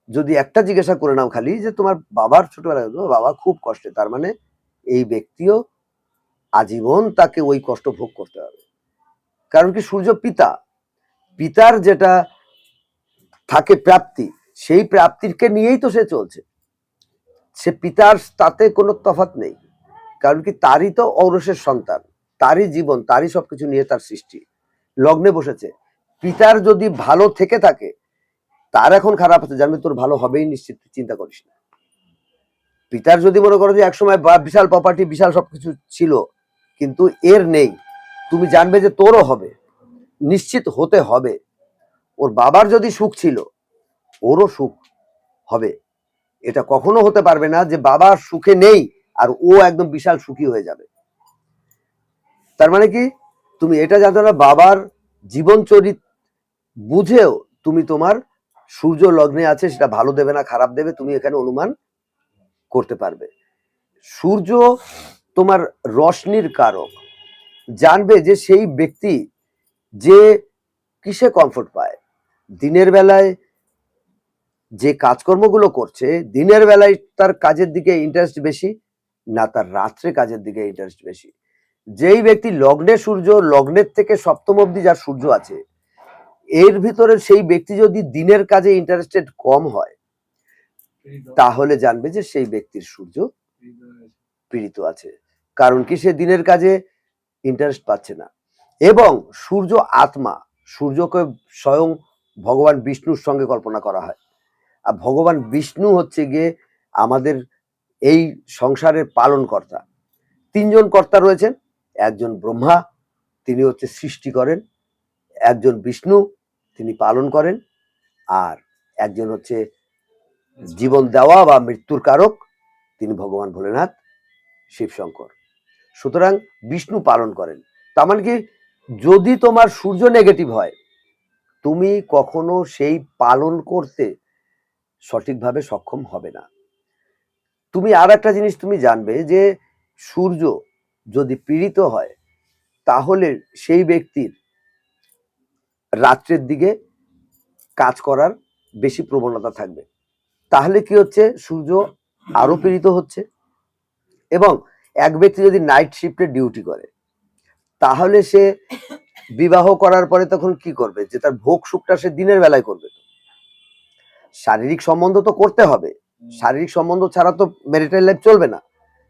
যদি একটা জিজ্ঞাসা করে নাও খালি যে তোমার বাবার ছোটবেলা, বাবা খুব কষ্টে, তার মানে এই ব্যক্তিও আজীবন তাকে ওই কষ্ট ভোগ করতে হবে। কারণ কি সূর্য পিতা, পিতার যেটা থাকে প্রাপ্তি, সেই প্রাপ্তিকে নিয়েই তো সে চলছে, সে পিতার তাতে কোনো তফাৎ নেই, কারণ কি তারই তো ঔরসের সন্তান, তারই জীবন, তারই সবকিছু নিয়ে তার সৃষ্টি, লগ্নে বসেছে। পিতার যদি ভালো থেকে থাকে, তার এখন খারাপ আছে, জানবে তোর ভালো হবেই নিশ্চিত, চিন্তা করিস না। পিতার যদি মনে করো যে একসময় বিশাল প্রপার্টি বিশাল সবকিছু ছিল কিন্তু এর নেই, তুমি জানবে যে তোরও হবে, নিশ্চিত হতে হবে। ওর বাবার যদি সুখ ছিল ওরও সুখ হবে, এটা কখনো হতে পারবে না যে বাবার সুখে নেই আর ও একদম বিশাল সুখী হয়ে যাবে। তার মানে কি তুমি এটা জানতো না, বাবার জীবন চরিত বুঝেও তুমি তোমার সূর্য লগ্নে আছে, সেটা ভালো দেবে না খারাপ দেবে তুমি এখানে অনুমান করতে পারবে। সূর্য তোমার রশ্মির কারক, জানবে যে সেই ব্যক্তি যে কিসে কমফোর্ট পায়, দিনের বেলায় যে কাজকর্মগুলো করছে, দিনের বেলায় তার কাজের দিকে ইন্টারেস্ট বেশি না তার রাত্রে কাজের দিকে ইন্টারেস্ট বেশি। যেই ব্যক্তি লগ্নে সূর্য, লগ্নের থেকে সপ্তম অবধি যার সূর্য আছে, এর ভিতরে সেই ব্যক্তি যদি দিনের কাজে ইন্টারেস্টেড কম হয় তাহলে জানবে যে সেই ব্যক্তির সূর্য পীড়িত আছে। কারণ কি, সে দিনের কাজে ইন্টারেস্ট পাচ্ছে না। এবং সূর্য আত্মা, সূর্যকে স্বয়ং ভগবান বিষ্ণুর সঙ্গে কল্পনা করা হয়। আর ভগবান বিষ্ণু হচ্ছে গিয়ে আমাদের এই সংসারের পালন কর্তা। তিনজন কর্তা রয়েছেন, একজন ব্রহ্মা, তিনি হচ্ছে সৃষ্টি করেন, একজন বিষ্ণু, তিনি পালন করেন, আর একজন হচ্ছে জীবন দেওয়া বা মৃত্যুর কারক, তিনি ভগবান ভোলেনাথ শিবশঙ্কর। সুতরাং বিষ্ণু পালন করেন। তার মানে কি, যদি তোমার সূর্য নেগেটিভ হয় তুমি কখনো সেই পালন করতে সঠিকভাবে সক্ষম হবে না। তুমি আর একটা জিনিস তুমি জানবে যে সূর্য যদি পীড়িত হয় তাহলে সেই ব্যক্তির রাত্রের দিকে কাজ করার বেশি প্রবণতা থাকবে। তাহলে কি হচ্ছে, সূর্য আরো পীড়িত হচ্ছে। এবং এক ব্যক্তি যদি নাইট শিফটে ডিউটি করে তাহলে সে বিবাহ করার পরে তখন কি করবে, যে তার ভোগ সুখটা সে দিনের বেলায় করবে। শারীরিক সম্বন্ধ তো করতে হবে, শারীরিক সম্বন্ধ ছাড়া তো ম্যারিটাল লাইফ চলবে না।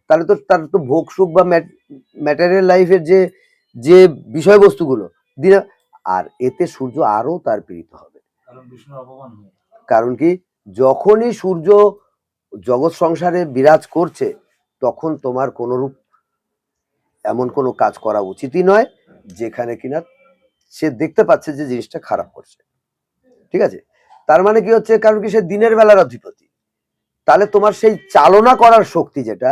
তাহলে তো তার তো ভোগ সুখ বা ম্যাটেরিয়াল লাইফের যে যে বিষয়বস্তুগুলো দিনে, আর এতে সূর্য আরো তার পীড়িত হবে। কারণ কি, যখনই সূর্য জগৎ সংসারে বিরাজ করছে তখন তোমার কোনরূপ এমন কোনো কাজ করা উচিতই নয় যেখানে কিনা সে দেখতে পাচ্ছে যে জিনিসটা খারাপ করছে। ঠিক আছে, তার মানে কি হচ্ছে, কারণ কি সে দিনের বেলার অধিপতি। তাহলে তোমার সেই চালনা করার শক্তি, যেটা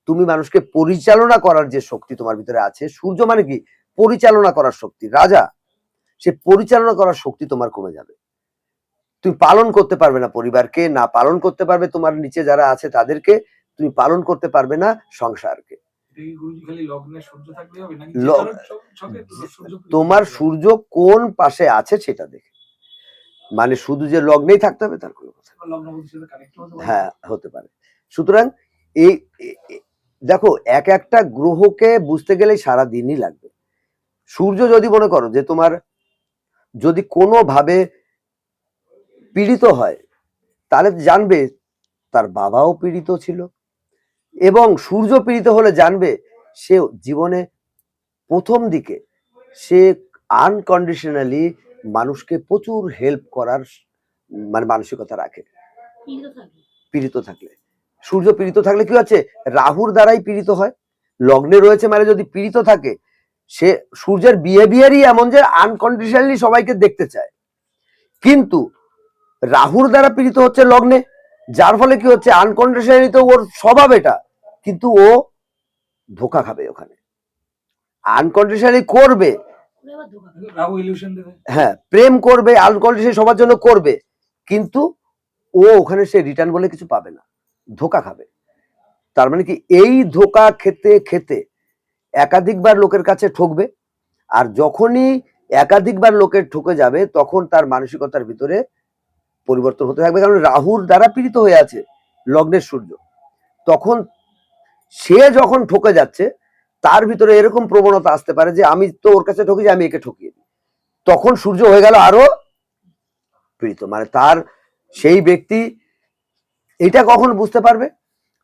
তুমি মানুষকে পরিচালনা করার যে শক্তি তোমার ভিতরে আছে, সূর্য মানে কি পরিচালনা করার শক্তি, রাজা, সে পরিচালনা করার শক্তি তোমার কমে যাবে। তুমি পালন করতে পারবে না পরিবারকে, না পালন করতে পারবে তোমার নিচে যারা আছে তাদেরকে, তুমি পালন করতে পারবে না সংসারকে। তোমার সূর্য কোন পাশে আছে সেটা দেখে, মানে শুধু যে লগ্নেই থাকতে হবে তার কোনো কথা, হ্যাঁ হতে পারে। সুতরাং এই দেখো, এক একটা গ্রহকে বুঝতে গেলেই সারা দিনই লাগবে। সূর্য যদি মনে করো যে তোমার যদি কোনোভাবে পীড়িত হয় তাহলে জানবে তার বাবাও পীড়িত ছিল। এবং সূর্য পীড়িত হলে জানবে সে জীবনে প্রথম দিকে সে আনকন্ডিশনালি মানুষকে প্রচুর হেল্প করার মানে মানসিকতা রাখে। পীড়িত থাকলে, সূর্য পীড়িত থাকলে কি হচ্ছে, রাহুর দ্বারাই পীড়িত হয়। লগ্নে রয়েছে মানে যদি পীড়িত থাকে, সে সূর্যের বিহেভিয়ারই এমন যে আনকন্ডিশনালি সবাইকে দেখতে চায়, কিন্তু রাহুর দ্বারা পীড়িত হচ্ছে লগ্নে, যার ফলে কি হচ্ছে, আনকন্ডিশনালি তো ওর স্বভাব এটা, কিন্তু ও ধোকা খাবে ওখানে। আনকন্ডিশনালি করবে, হ্যাঁ প্রেম করবে, আনকন্ডিশনালি সবার জন্য করবে, কিন্তু ও ওখানে সে রিটার্ন বলে কিছু পাবে না, ধোকা খাবে। তার মানে কি, এই ধোকা খেতে খেতে একাধিকবার লোকের কাছে ঠকবে। আর যখনই একাধিকবার লোকের ঠকে যাবে তখন তার মানসিকতার ভিতরে পরিবর্তন হতে থাকবে। কারণ রাহুর দ্বারা পীড়িত হয়ে আছে লগ্নের সূর্য, তখন সে যখন ঠকে যাচ্ছে তার ভিতরে এরকম প্রবণতা আসতে পারে যে আমি তো ওর কাছে ঠকি, আমি একে ঠকিয়ে দিই। তখন সূর্য হয়ে গেল আরো পীড়িত। মানে তার সেই ব্যক্তি এটা কখন বুঝতে পারবে,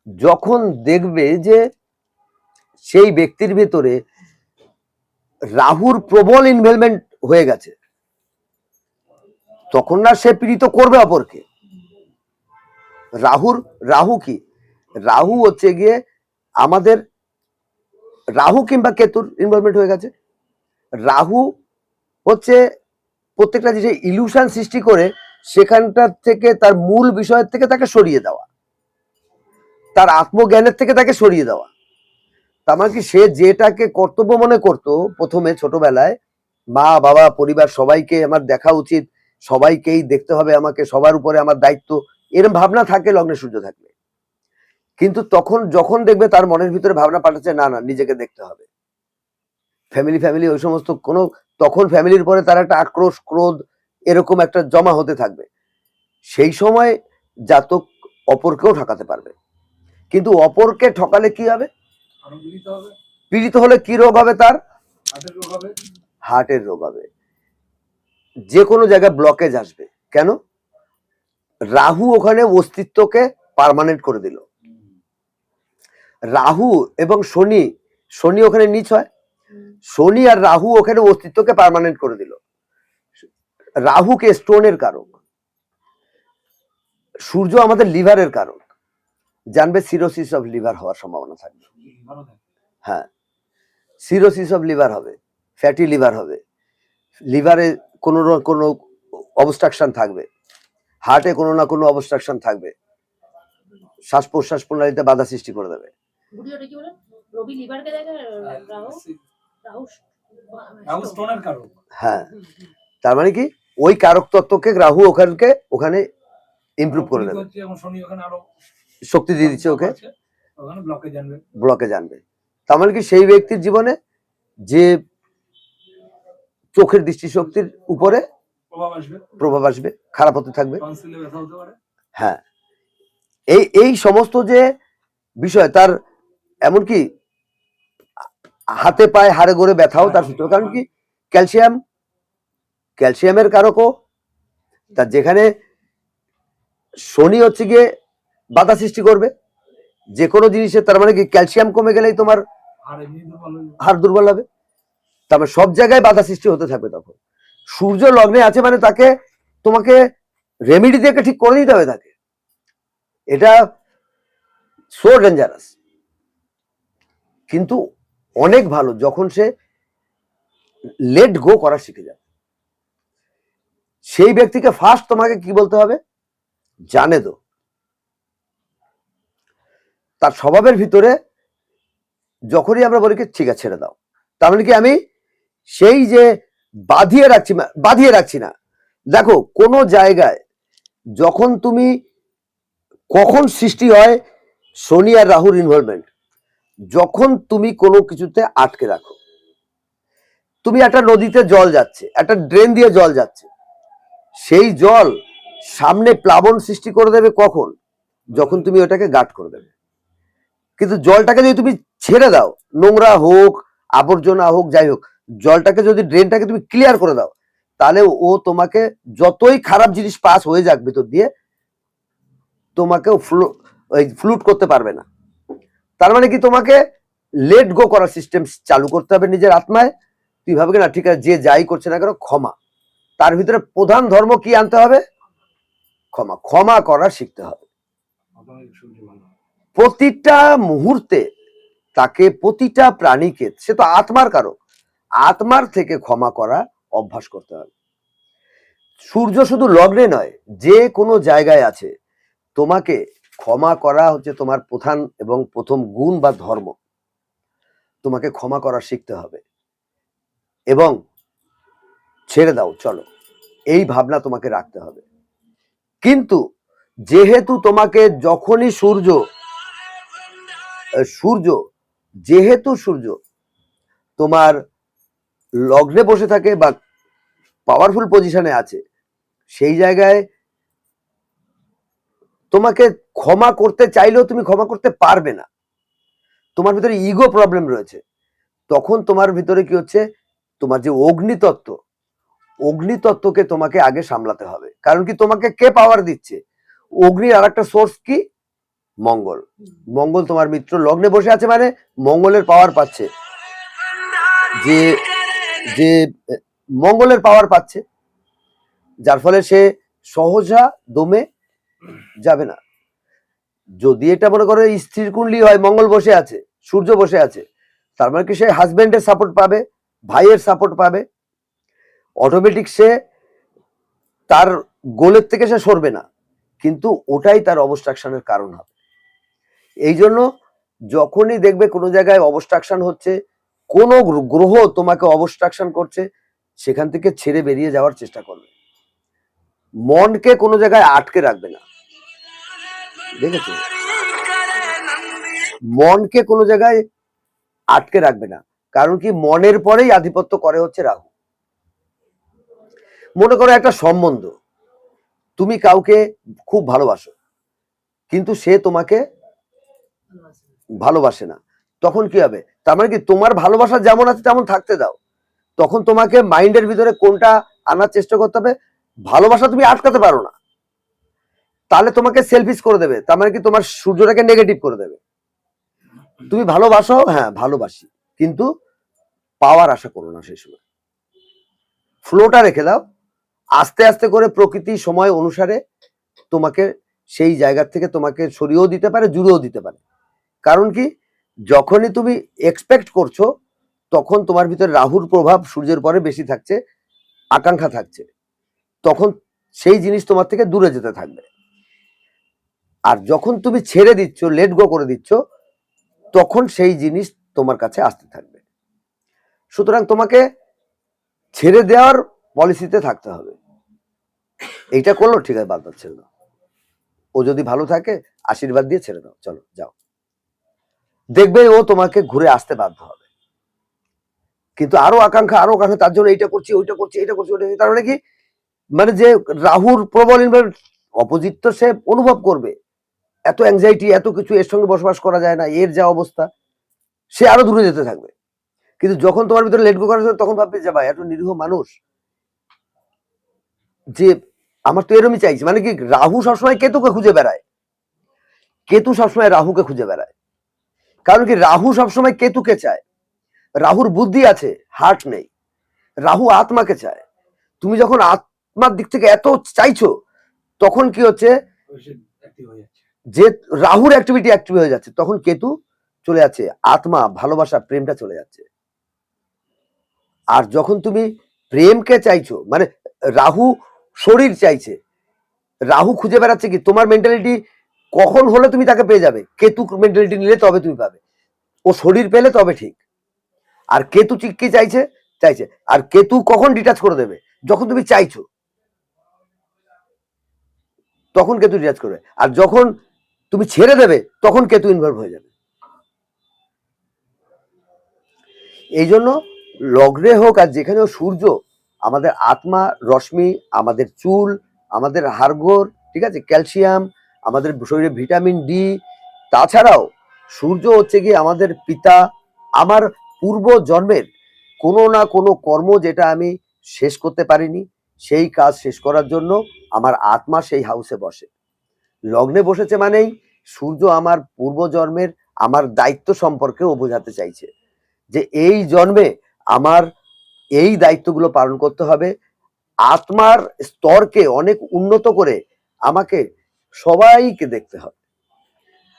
যখন দেখবে যে সেই ব্যক্তির ভিতরে রাহুর প্রবল ইনভলভমেন্ট হয়ে গেছে, তখন না সে পীড়িত করবে অপরকে। রাহু কি, রাহু হচ্ছে গিয়ে আমাদের রাহু কিংবা কেতুর ইনভলভমেন্ট হয়ে গেছে। রাহু হচ্ছে প্রত্যেকটা জিনিসে ইলিউশন সৃষ্টি করে সেখানটা থেকে তার মূল বিষয়ের থেকে তাকে সরিয়ে দেওয়া, তার আত্মজ্ঞানের থেকে তাকে সরিয়ে দেওয়া। তার মানে কি, সে যেটাকে কর্তব্য মনে করতো প্রথমে ছোটবেলায়, মা বাবা পরিবার সবাইকে আমার দেখা উচিত, সবাইকেই দেখতে হবে আমাকে, সবার উপরে আমার দায়িত্ব, এরকম ভাবনা থাকে লগ্নে সূর্য থাকলে। কিন্তু তখন যখন দেখবে তার মনের ভিতরে ভাবনা পাঠাচ্ছে না না নিজেকে দেখতে হবে, ফ্যামিলি ওই সমস্ত কোনো, তখন ফ্যামিলির পরে তার একটা আক্রোশ ক্রোধ এরকম একটা জমা হতে থাকবে। সেই সময় জাতক অপরকেও ঠকাতে পারবে, কিন্তু অপরকে ঠকালে কি হবে, পীড়িত হলে কি রোগ হবে, তার হার্টের রোগ হবে। যে কোনো জায়গায় ব্লকেজ আসবে। কেন? রাহু ওখানে অস্তিত্বকে পার্মানেন্ট করে দিল। রাহু এবং শনি, শনি ওখানে নিচ হয়, শনি আর রাহু ওখানে অস্তিত্বকে পার্মানেন্ট করে দিল। রাহুকে স্টোনের কারক, সূর্য আমাদের লিভারের কারক। জানবে সিরোসিস অফ লিভার হওয়ার সম্ভাবনা থাকবে। হ্যাঁ, সিরোসিস অফ লিভার হবে, ফ্যাটি লিভার হবে, লিভারে কোনো অবস্ট্রাকশন থাকবে, হার্টে কোনো না কোনো অবস্ট্রাকশন থাকবে, শ্বাস প্রশ্বাস প্রণালীতে বাধা সৃষ্টি করে দেবে। হ্যাঁ, তার মানে কি ওই কারক তত্ত্বকে রাহু ওখানে ইমপ্রুভ করে দেবে, শক্তি দিয়ে দিচ্ছে ওকে, ব্লকে জানবে। তার মানে কি সেই ব্যক্তির জীবনে যে চোখের দৃষ্টিশক্তির উপরে প্রভাব আসবে, খারাপ হতে থাকবে। হ্যাঁ, এই সমস্ত যে বিষয় তার, এমনকি হাতে পায়ে হাড়ে গোড়ে ব্যথাও তার সূত্র। কারণ কি ক্যালসিয়ামের কারকও তার, যেখানে শনি হচ্ছে গিয়ে বাধা সৃষ্টি করবে যে কোনো জিনিসে। তার মানে কি ক্যালসিয়াম কমে গেলেই তোমার হাড় দুর্বল হবে। তারপর সব জায়গায় বাধা সৃষ্টি হতে থাকবে। তখন সূর্য লগ্নে আছে মানে তোমাকে রেমেডি দিয়ে ঠিক করে দিতে হবে তাকে। এটা সো ডেঞ্জারাস, কিন্তু অনেক ভালো যখন সে লেট গো করা শিখে যাবে। সেই ব্যক্তিকে ফার্স্ট তোমাকে কি বলতে হবে, জানে তো তার স্বভাবের ভিতরে। যখনই আমরা বলি কি ঠিক আছে ছেড়ে দাও, তার মানে কি আমি সেই যে বাঁধিয়ে রাখছি না। দেখো কোনো জায়গায় যখন তুমি, কখন সৃষ্টি হয় শনি আর রাহুর ইনভলভমেন্ট, যখন তুমি কোনো কিছুতে আটকে রাখো। তুমি একটা নদীতে জল যাচ্ছে, একটা ড্রেন দিয়ে জল যাচ্ছে, সেই জল সামনে প্লাবন সৃষ্টি করে দেবে কখন, যখন তুমি ওটাকে গার্ড করে দেবে। কিন্তু জলটাকে যদি তুমি ছেড়ে দাও, নোংরা হোক আবর্জনা হোক যাই হোক, জলটাকে যদি ড্রেনটাকে তুমি ক্লিয়ার করে দাও, তাহলে ও তোমাকে যতই খারাপ জিনিস পাস হয়ে যাক ভিতর দিয়ে, তোমাকে ফ্লুট করতে পারবে না। তার মানে কি তোমাকে লেট গো করার সিস্টেম চালু করতে হবে নিজের আত্মায়। তুই ভাববে না ঠিক আছে যে যাই করছে না কেন ক্ষমা, তার ভিতরে প্রধান ধর্ম কি আনতে হবে, ক্ষমা করা শিখতে হবে। প্রতিটা মুহূর্তে তাকে, প্রতিটা প্রাণীকে, সে তো আত্মার কারক, আত্মার থেকে ক্ষমা করা অভ্যাস করতে হবে। সূর্য শুধু লগ্নে নয়, যে কোনো জায়গায় আছে, তোমাকে ক্ষমা করা হচ্ছে তোমার প্রধান এবং প্রথম গুণ বা ধর্ম। তোমাকে ক্ষমা করা শিখতে হবে এবং ছেড়ে দাও, চলো, এই ভাবনা তোমাকে রাখতে হবে। কিন্তু যেহেতু তোমাকে যখনই সূর্য তোমার লগ্নে বসে থাকে বা পাওয়ারফুল পজিশনে আছে, সেই জায়গায় তোমাকে ক্ষমা করতে চাইলেও তুমি ক্ষমা করতে পারবে না। তোমার ভিতরে ইগো প্রবলেম রয়েছে। তখন তোমার ভিতরে কি হচ্ছে, তোমার যে অগ্নিতত্ত্বকে তোমাকে আগে সামলাতে হবে। কারণ কি তোমাকে কে পাওয়ার দিচ্ছে, অগ্নির আর একটা সোর্স কি, মঙ্গল তোমার মিত্র লগ্নে বসে আছে মানে মঙ্গলের পাওয়ার পাচ্ছে, যে মঙ্গলের পাওয়ার পাচ্ছে, যার ফলে সে সহজা দমে যাবে না। যদি এটা মনে করো স্থির কুণ্ডলী হয়, মঙ্গল বসে আছে, সূর্য বসে আছে, তার মানে কি সে হাজবেন্ডের সাপোর্ট পাবে, ভাইয়ের সাপোর্ট পাবে, অটোমেটিক সে তার গোলের থেকে সে সরবে না। কিন্তু ওটাই তার অবস্ট্রাকশনের কারণ হবে। এই জন্য যখনই দেখবে কোনো জায়গায় অবস্ট্রাকশন হচ্ছে, কোনো গ্রহ তোমাকে অবস্ট্রাকশন করছে, সেখান থেকে ছেড়ে বেরিয়ে যাওয়ার চেষ্টা করবে। মনকে কোনো জায়গায় আটকে রাখবে না। দেখেছো, মনকে কোনো জায়গায় আটকে রাখবে না। কারণ কি মনের পরেই আধিপত্য করে হচ্ছে রাহু। মনে করো একটা সম্বন্ধ, তুমি কাউকে খুব ভালোবাসো কিন্তু সে তোমাকে ভালোবাসে না, তখন কি হবে, তার মানে কি তোমার ভালোবাসা যেমন আছে তেমন থাকতে দাও। তখন তোমাকে মাইন্ডের ভিতরে কোনটা আনার চেষ্টা করতে হবে। ভালোবাসা তুমি আটকাতে পারো না, তাহলে তোমাকে সেলফিশ করে দেবে, তার মানে কি তোমার সূর্যটাকে নেগেটিভ করে দেবে। তুমি ভালোবাসো, হ্যাঁ ভালোবাসি, কিন্তু পাওয়ার আশা করো না, সেই সময় ফ্লোটা রেখে দাও। আস্তে আস্তে করে প্রকৃতি সময় অনুসারে তোমাকে সেই জায়গা থেকে তোমাকে সরিয়েও দিতে পারে, জুড়েও দিতে পারে। কারণ কি, যখনই তুমি এক্সপেক্ট করছো তখন তোমার ভিতরে রাহুর প্রভাব সূর্যের পরে বেশি থাকছে, আকাঙ্ক্ষা থাকছে, তখন সেই জিনিস তোমার থেকে দূরে যেতে থাকবে। আর যখন তুমি ছেড়ে দিচ্ছ, লেট গো করে দিচ্ছ, তখন সেই জিনিস তোমার কাছে আসতে থাকবে। সুতরাং তোমাকে ছেড়ে দেওয়ার পলিসিতে থাকতে হবে। এইটা করলো ঠিক আছে, বাদ দাও, ছেড়ে দাও। ও যদি ভালো থাকে আশীর্বাদ দিয়ে ছেড়ে দাও, চলো যাও, দেখবে ও তোমাকে ঘুরে আসতে বাধ্য হবে। কিন্তু আরো আকাঙ্ক্ষা, আরো আকাঙ্ক্ষা, তার জন্য এইটা করছি, ওইটা করছি, এটা করছি, ওইটা, তার মানে কি, মানে যে রাহুর প্রবল অপোজিট তো সে অনুভব করবে, এত অ্যাংজাইটি, এত কিছু, এর সঙ্গে বসবাস করা যায় না, এর যা অবস্থা, সে আরো দূরে যেতে থাকবে। কিন্তু যখন তোমার ভিতরে লেট গো করা যাবে, তখন ভাববে যে ভাই এত নিরীহ মানুষ, যে আমার তো এরমই চাইছে। মানে কি, রাহু সবসময় কেতুকে খুঁজে বেড়ায়, কেতু সবসময় রাহুকে খুঁজে বেড়ায়। কারণ কি, রাহু সবসময় কেতুকে চায়। রাহুর বুদ্ধি আছে, হার্ট নেই। রাহু আত্মাকে চায়। তুমি যখন আত্মার দিক থেকে এত চাইছো, তখন কি হচ্ছে, যে রাহুর অ্যাক্টিভিটি অ্যাক্টিভ হয়ে যাচ্ছে, তখন কেতু চলে যাচ্ছে, আত্মা, ভালোবাসা, প্রেমটা চলে যাচ্ছে। আর যখন তুমি প্রেমকে চাইছো, মানে রাহু শরীর চাইছে, রাহু খুঁজে বেড়াচ্ছে কি তোমার মেন্টালিটি কখন হলে তুমি তাকে পেয়ে যাবে, কেতু মেন্টালিটি নিলে তবে তুমি পাবে, ও শরীর পেলে তবে ঠিক। আর কেতু কি চাইছে, চাইছে, আর কেতু কখন ডিটাচ করে দেবে, যখন তুমি চাইছো তখন কেতু ডিটাচ করবে, আর যখন তুমি ছেড়ে দেবে তখন কেতু ইনভলভ হয়ে যাবে। এই জন্য লগ্নে হোক আর যেখানেও সূর্য আমাদের আত্মা, রশ্মি, আমাদের চুল, আমাদের হাড়গোড়, ঠিক আছে, ক্যালসিয়াম, আমাদের শরীরে ভিটামিন ডি, তাছাড়াও সূর্য হচ্ছে কি আমাদের পিতা। আমার পূর্ব জন্মের কোনো না কোনো কর্ম যেটা আমি শেষ করতে পারিনি, সেই কাজ শেষ করার জন্য আমার আত্মা সেই হাউসে বসে। লগ্নে বসেছে মানেই সূর্য আমার পূর্বজন্মের আমার দায়িত্ব সম্পর্কেও বোঝাতে চাইছে, যে এই জন্মে আমার এই দায়িত্বগুলো পালন করতে হবে। আত্মার স্তরকে অনেক উন্নত করে আমাকে সবাইকে দেখতে হবে।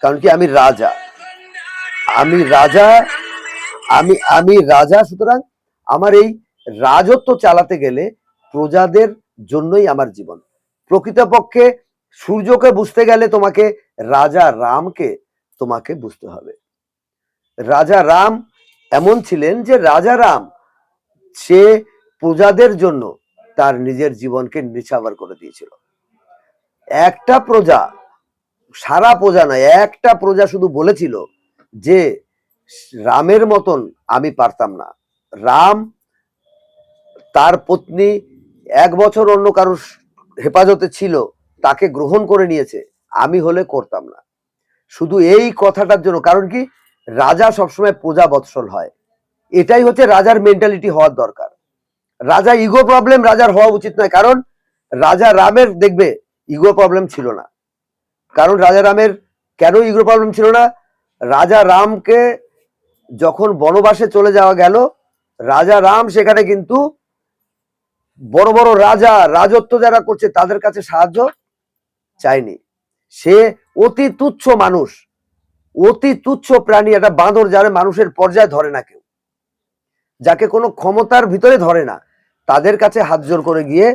কারণ কি, আমি রাজা, আমি রাজা, আমি রাজা। সুতরাং আমার এই রাজত্ব চালাতে গেলে প্রজাদের জন্যই আমার জীবন। প্রকৃতপক্ষে সূর্যকে বুঝতে গেলে তোমাকে রাজা রামকে তোমাকে বুঝতে হবে। রাজা রাম এমন ছিলেন যে রাজা রাম সে প্রজাদের জন্য তার নিজের জীবনকে নিছাবার করে দিয়েছিল। একটা প্রজা, সারা প্রজা নয়, একটা প্রজা শুধু বলেছিল যে রামের মতন আমি পারতাম না। রাম তার পত্নী 1 বছর অন্য কারোর হেফাজতে ছিল, তাকে গ্রহণ করে নিয়েছে, আমি হলে করতাম না। শুধু এই কথাটার জন্য। কারণ কি, রাজা সবসময় প্রজা বৎসল হয়, এটাই হচ্ছে রাজার মেন্টালিটি হওয়ার দরকার। রাজা ইগো প্রবলেম রাজার হওয়া উচিত নয়। কারণ রাজা রামের দেখবে ইগো প্রবলেম ছিল না। কারণ রাজা রামের কেন ইগো প্রবলেম ছিল না, রাজা রামকে যখন বনবাসে চলে যাওয়া গেল, রাজা রাম সেখানে কিন্তু বড় বড় রাজা, রাজত্ব যারা করছে তাদের কাছে সাহায্য চায়নি। সে অতি তুচ্ছ মানুষ, অতি তুচ্ছ প্রাণী, একটা বাঁদর, যারা মানুষের পর্যায়ে ধরে না কেউ, যাকে কোনো ক্ষমতার ভিতরে ধরে না, তাদের কাছে হাত জোর করে গিয়ে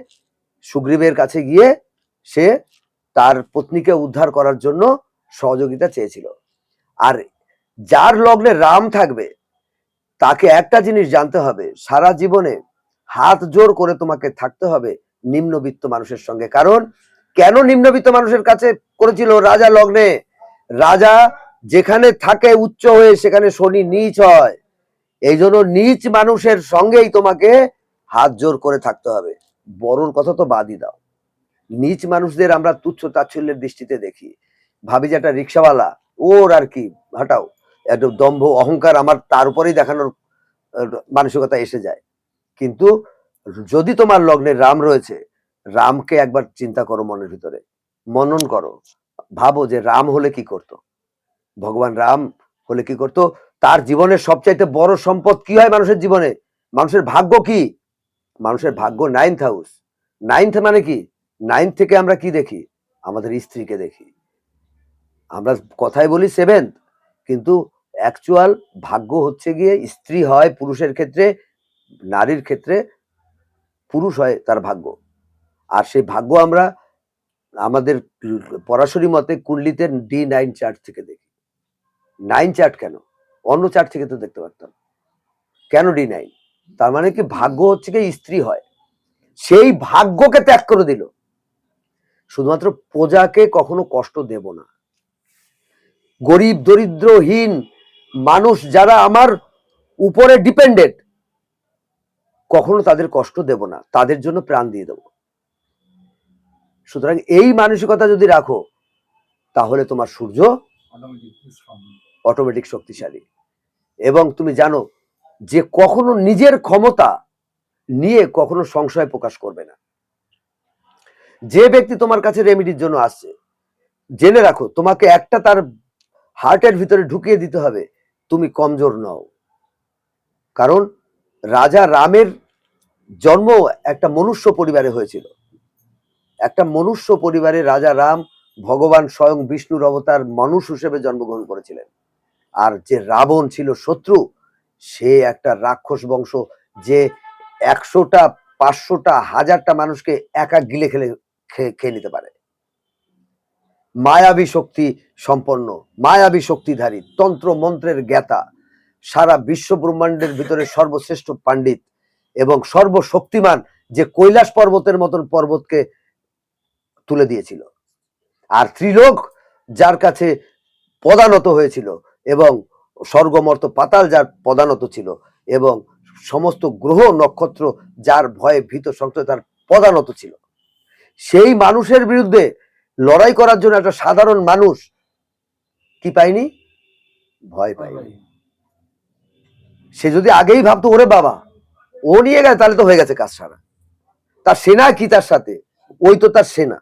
সুগ্রীবের কাছে গিয়ে সে তার পত্নীকে উদ্ধার করার জন্য সহযোগিতা চেয়েছিল। আর যার লগ্নে রাম থাকবে তাকে একটা জিনিস জানতে হবে, সারা জীবনে হাত জোর করে তোমাকে থাকতে হবে নিম্নবিত্ত মানুষের সঙ্গে। কারণ কেন নিম্নবিত্ত মানুষের কাছে করেছিল, রাজা লগ্নে, রাজা যেখানে থাকে উচ্চ হয়ে সেখানে শনি নীচ হয়। এই জন্য নীচ মানুষের সঙ্গেই তোমাকে হাত জোর করে থাকতে হবে। বড়র কথা তো বাদই দাও, নীচ মানুষদের আমরা তুচ্ছ তাচ্ছিল্যের দৃষ্টিতে দেখি, ভাবি যে একটা রিক্সাওয়ালা, ওর আর কি, হটাও, একটু দম্ভ অহংকার আমার তার উপরেই দেখানোর মানসিকতা এসে যায়। কিন্তু যদি তোমার লগ্নে রাম রয়েছে, রামকে একবার চিন্তা করো, মনের ভিতরে মনন করো, ভাবো যে রাম হলে কি করত, ভগবান রাম হলে কি করত। তার জীবনের সবচাইতে বড় সম্পদ কি হয় মানুষের জীবনে? মানুষের ভাগ্য কি? মানুষের ভাগ্য 9th হাউস। 9th মানে কি? 9th থেকে আমরা কি দেখি? আমাদের স্ত্রীকে দেখি। আমরা কথায় বলি 7th, কিন্তু অ্যাকচুয়াল ভাগ্য হচ্ছে গিয়ে স্ত্রী হয় পুরুষের ক্ষেত্রে, নারীর ক্ষেত্রে পুরুষ হয় তার ভাগ্য। আর সেই ভাগ্য আমরা আমাদের পরাশরী মতে কুণ্ডলিতে D9 চার্ট থেকে দেখি। 9 চার্ট কেন? অন্য চার্ট থেকে তো দেখতে পারতাম। কেন D9? তার মানে কি ভাগ্য হচ্ছে কি স্ত্রী হয়, সেই ভাগ্যকে ত্যাগ করে দিল। শুধুমাত্র প্রজাকে কখনো কষ্ট দেব না। গরিব দরিদ্রহীন মানুষ যারা আমার উপরে ডিপেন্ডেন্ট, কখনো তাদের কষ্ট দেব না, তাদের জন্য প্রাণ দিয়ে দেব। সুতরাং এই মানসিকতা যদি রাখো, তাহলে তোমার সূর্য অটোমেটিক শক্তিশালী। এবং তুমি জানো যে কখনো নিজের ক্ষমতা নিয়ে কখনো সংশয় প্রকাশ করবে না। যে ব্যক্তি তোমার কাছে রেমেডির জন্য আসছে, জেনে রাখো তোমাকে একটা তার হার্টের ভিতরে ঢুকিয়ে দিতে হবে, তুমি কমজোর নও। কারণ রাজা রামের জন্ম একটা মনুষ্য পরিবারে হয়েছিল। একটা মনুষ্য পরিবারে রাজা রাম ভগবান স্বয়ং বিষ্ণুর অবতার মানুষ হিসেবে জন্মগ্রহণ করেছিলেন। আর যে রাবণ ছিল শত্রু, সে একটা রাক্ষস বংশ, যে 100টা 500টা 1000টা মানুষকে একা গিলে খেয়ে নিতে পারে। মায়াবী শক্তি সম্পন্ন, মায়াবী শক্তিধারী, তন্ত্র মন্ত্রের জ্ঞাতা, সারা বিশ্ব ব্রহ্মাণ্ডের ভিতরে সর্বশ্রেষ্ঠ পাণ্ডিত এবং সর্বশক্তিমান, যে কৈলাস পর্বতের মতন পর্বতকে তুলে দিয়েছিল। আর ত্রিলোক যার কাছে পদানত হয়েছিল, এবং স্বর্গমর্ত পাতাল যার পদানত ছিল, এবং সমস্ত গ্রহ নক্ষত্র যার ভয়ে ভীত সন্ত্রস্ত তার পদানত ছিল, সেই মানুষের বিরুদ্ধে লড়াই করার জন্য একটা সাধারণ মানুষ কি পায়নি? ভয় পায়নি। সে যদি আগেই ভাবতো ওরে বাবা ও নিয়ে গেছে, তাহলে তো হয়ে গেছে কাজ সারা। তার সেনা কি তার সাথে? ওই তো তার সেনা।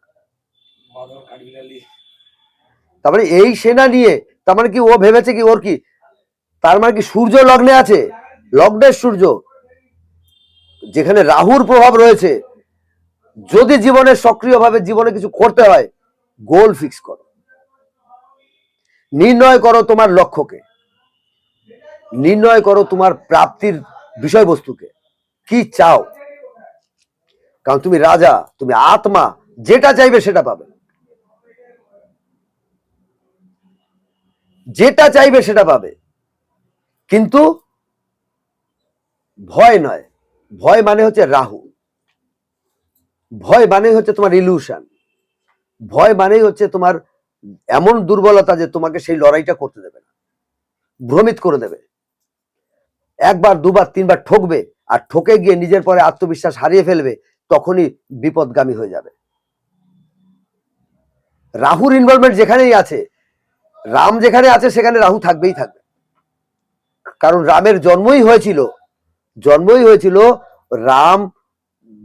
তার মানে এই সেনা নিয়ে, তার মানে কি ও ভেবেছে কি ওর কি, তার মানে কি সূর্য লগ্নে আছে, লগ্নের সূর্য যেখানে রাহুর প্রভাব রয়েছে, যদি জীবনে সক্রিয়ভাবে জীবনে কিছু করতে হয়, গোল ফিক্স করো, নির্ণয় করো তোমার লক্ষ্যকে, নির্ণয় করো তোমার প্রাপ্তির বিষয়বস্তুকে, কি চাও। কারণ তুমি রাজা, তুমি আত্মা, যেটা চাইবে সেটা পাবে, যেটা চাইবে সেটা পাবে। কিন্তু ভয় নয়, ভয় মানে হচ্ছে রাহু, ভয় মানে হচ্ছে তোমার ইলিউশন, ভয় মানেই হচ্ছে তোমার এমন দুর্বলতা যে তোমাকে সেই লড়াইটা করতে দেবে না, ভ্রমিত করে দেবে। একবার দুবার তিনবার ঠকবে, আর ঠকে গিয়ে নিজের পরে আত্মবিশ্বাস হারিয়ে ফেলবে, তখনই বিপদগামী হয়ে যাবে। রাহুর ইনভলভমেন্ট যেখানেই আছে, রাম যেখানে আছে সেখানে রাহু থাকবেই থাকবে। কারণ রামের জন্মই হয়েছিল রাম,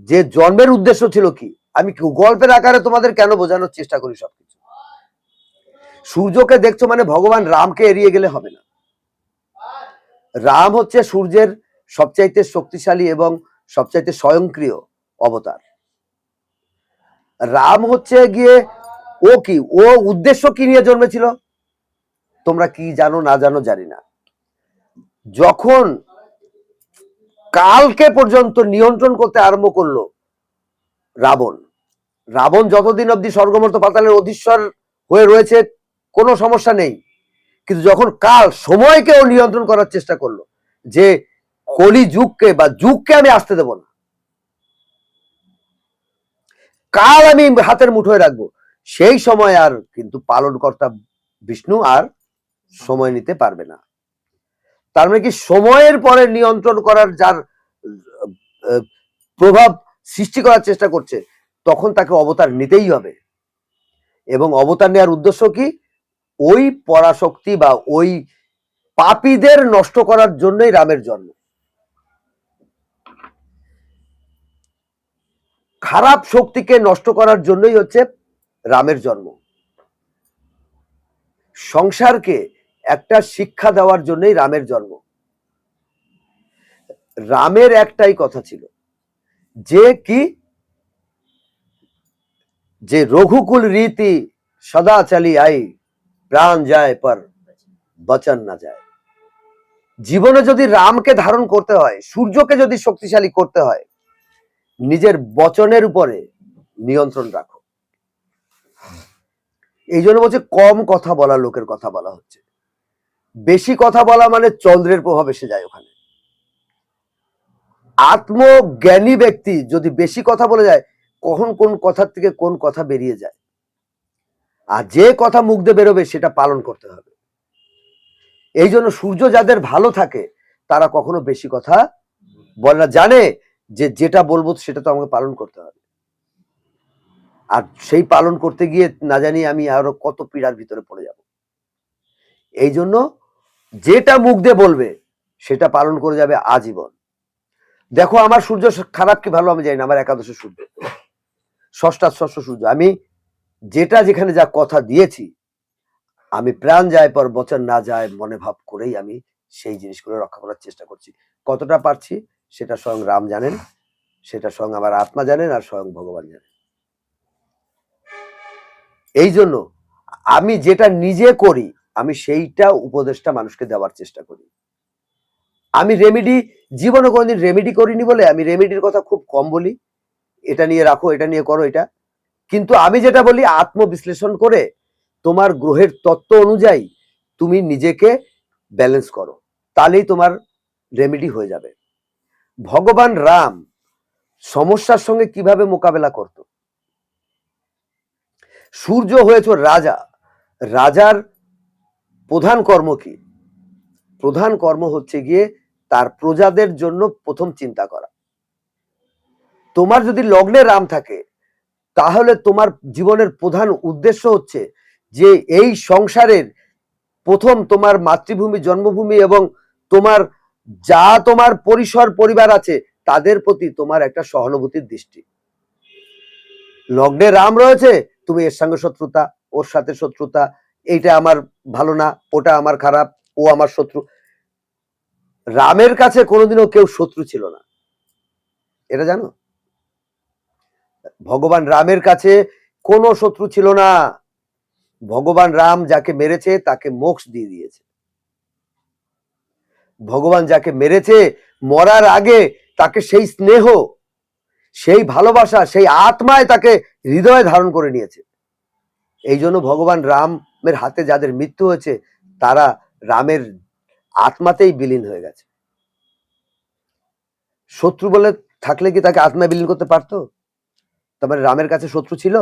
যে জন্মের উদ্দেশ্য ছিল কি, আমি গল্পের আকারে তোমাদের কেন বোঝানোর চেষ্টা করি সবকিছু। সূর্যকে দেখছো মানে ভগবান রামকে এড়িয়ে গেলে হবে না। রাম হচ্ছে সূর্যের সবচাইতে শক্তিশালী এবং সবচাইতে স্বয়ংক্রিয় অবতার। রাম হচ্ছে গিয়ে ও কি, ও উদ্দেশ্য কি নিয়ে জন্মেছিল তোমরা কি জানো না জানো জানি না। যখন কালকে পর্যন্ত নিয়ন্ত্রণ করতে আরম্ভ করলো রাবণ, রাবণ যতদিন অব্দি স্বর্গমর্ত পাতালের অধীশ্বর হয়ে রয়েছে কোনো সমস্যা নেই, কিন্তু যখন কাল সময়কে ও নিয়ন্ত্রণ করার চেষ্টা করলো, যে কলি যুগকে বা যুগকে আমি আসতে দেব না, কাল আমি হাতের মুঠোয় রাখবো, সেই সময় আর কিন্তু পালনকর্তা বিষ্ণু আর সময় নিতে পারবে না। তার মানে কি সময়ের পরে নিয়ন্ত্রণ করার যার প্রভাব সৃষ্টি করার চেষ্টা করছে, তখন তাকে অবতার নিতেই হবে। এবং অবতার নেওয়ার উদ্দেশ্য কি? ওই পরাশক্তি বা ওই পাপীদের নষ্ট করার জন্যই রামের জন্ম। খারাপ শক্তিকে নষ্ট করার জন্যই হচ্ছে রামের জন্ম। সংসারকে একটা শিক্ষা দেওয়ার জন্যই রামের জন্ম। রামের একটাই কথা ছিল যে কি, যে রঘুকুল রীতি সদা চালি আই, প্রাণ যায় পর বচন না যায়। জীবনে যদি রামকে ধারণ করতে হয়, সূর্যকে যদি শক্তিশালী করতে হয়, নিজের বচনের উপরে নিয়ন্ত্রণ রাখো। এই জন্য বলছে কম কথা বলা লোকের কথা বলা হচ্ছে। বেশি কথা বলা মানে চন্দ্রের প্রভাব এসে যায় ওখানে। আত্মজ্ঞানী ব্যক্তি যদি বেশি কথা বলে যায়, কখন কোন কথার থেকে কোন কথা বেরিয়ে যায়, আর যে কথা মুখ দিয়ে বেরোবে সেটা পালন করতে হবে। এই জন্য সূর্য যাদের ভালো থাকে তারা কখনো বেশি কথা বলে না, জানে যে যেটা বলবো সেটা তো আমাকে পালন করতে হবে। আর সেই পালন করতে গিয়ে না জানি আমি আরো কত পীড়ার ভিতরে পড়ে যাব। এই জন্য যেটা মুখ দিয়ে বলবে সেটা পালন করে যাবে আজীবন। দেখো আমার সূর্য খারাপ কি ভালো আমি জানি না, আমার একাদশ সূর্য, ষষ্ঠা সূর্য, আমি যেটা যেখানে যা কথা দিয়েছি, আমি প্রাণ যায় পর বচন না যায় মনে ভাব করেই আমি সেই জিনিসগুলো রক্ষা করার চেষ্টা করছি। কতটা পারছি সেটা স্বয়ং রাম জানেন, সেটা স্বয়ং আমার আত্মা জানেন, আর স্বয়ং ভগবান জানেন। এই জন্য আমি যেটা নিজে করি আমি সেইটা উপদেশটা মানুষকে দেওয়ার চেষ্টা করি। আমি রেমেডি জীবনে কোনোদিন রেমেডি করিনি বলে আমি রেমেডির কথা খুব কম বলি, এটা নিয়ে রাখো, এটা নিয়ে করো, এটা। কিন্তু আমি যেটা বলি আত্মবিশ্লেষণ করে তোমার গ্রহের তত্ত্ব অনুযায়ী তুমি নিজেকে ব্যালেন্স করো, তাহলেই তোমার রেমেডি হয়ে যাবে। ভগবান রাম সমস্যার সঙ্গে কিভাবে মোকাবেলা করত? সূর্য হয়েছে রাজা, রাজার প্রধান কর্ম কি? প্রধান কর্ম হচ্ছে গিয়ে তার প্রজাদের জন্য প্রথম চিন্তা করা। তোমার যদি লগ্নে রাম থাকে তাহলে তোমার জীবনের প্রধান উদ্দেশ্য হচ্ছে যে এই সংসারের প্রথম তোমার মাতৃভূমি জন্মভূমি এবং তোমার যা তোমার পরিসর পরিবার আছে তাদের প্রতি তোমার একটা সহানুভূতির দৃষ্টি। লগ্নে রাম রয়েছে, তুমি এর সঙ্গে শত্রুতা, ওর সাথে শত্রুতা, এইটা আমার ভালো না, ওটা আমার খারাপ, ও আমার শত্রু। রামের কাছে কোনোদিনও কেউ শত্রু ছিল না, এটা জানো? ভগবান রামের কাছে কোনো শত্রু ছিল না। ভগবান রাম যাকে মেরেছে তাকে মোক্ষ দিয়ে দিয়েছে। ভগবান যাকে মেরেছে মরার আগে তাকে সেই স্নেহ, সেই ভালোবাসা, সেই আত্মায় তাকে হৃদয়ে ধারণ করে নিয়েছে। এই জন্য ভগবান রামের হাতে যাদের মৃত্যু হয়েছে তারা রামের আত্মাতেই বিলীন হয়ে গেছে। শত্রু বলে থাকলে কি তাকে আত্মায় বিলীন করতে পারতো? তার মানে রামের কাছে শত্রু ছিল?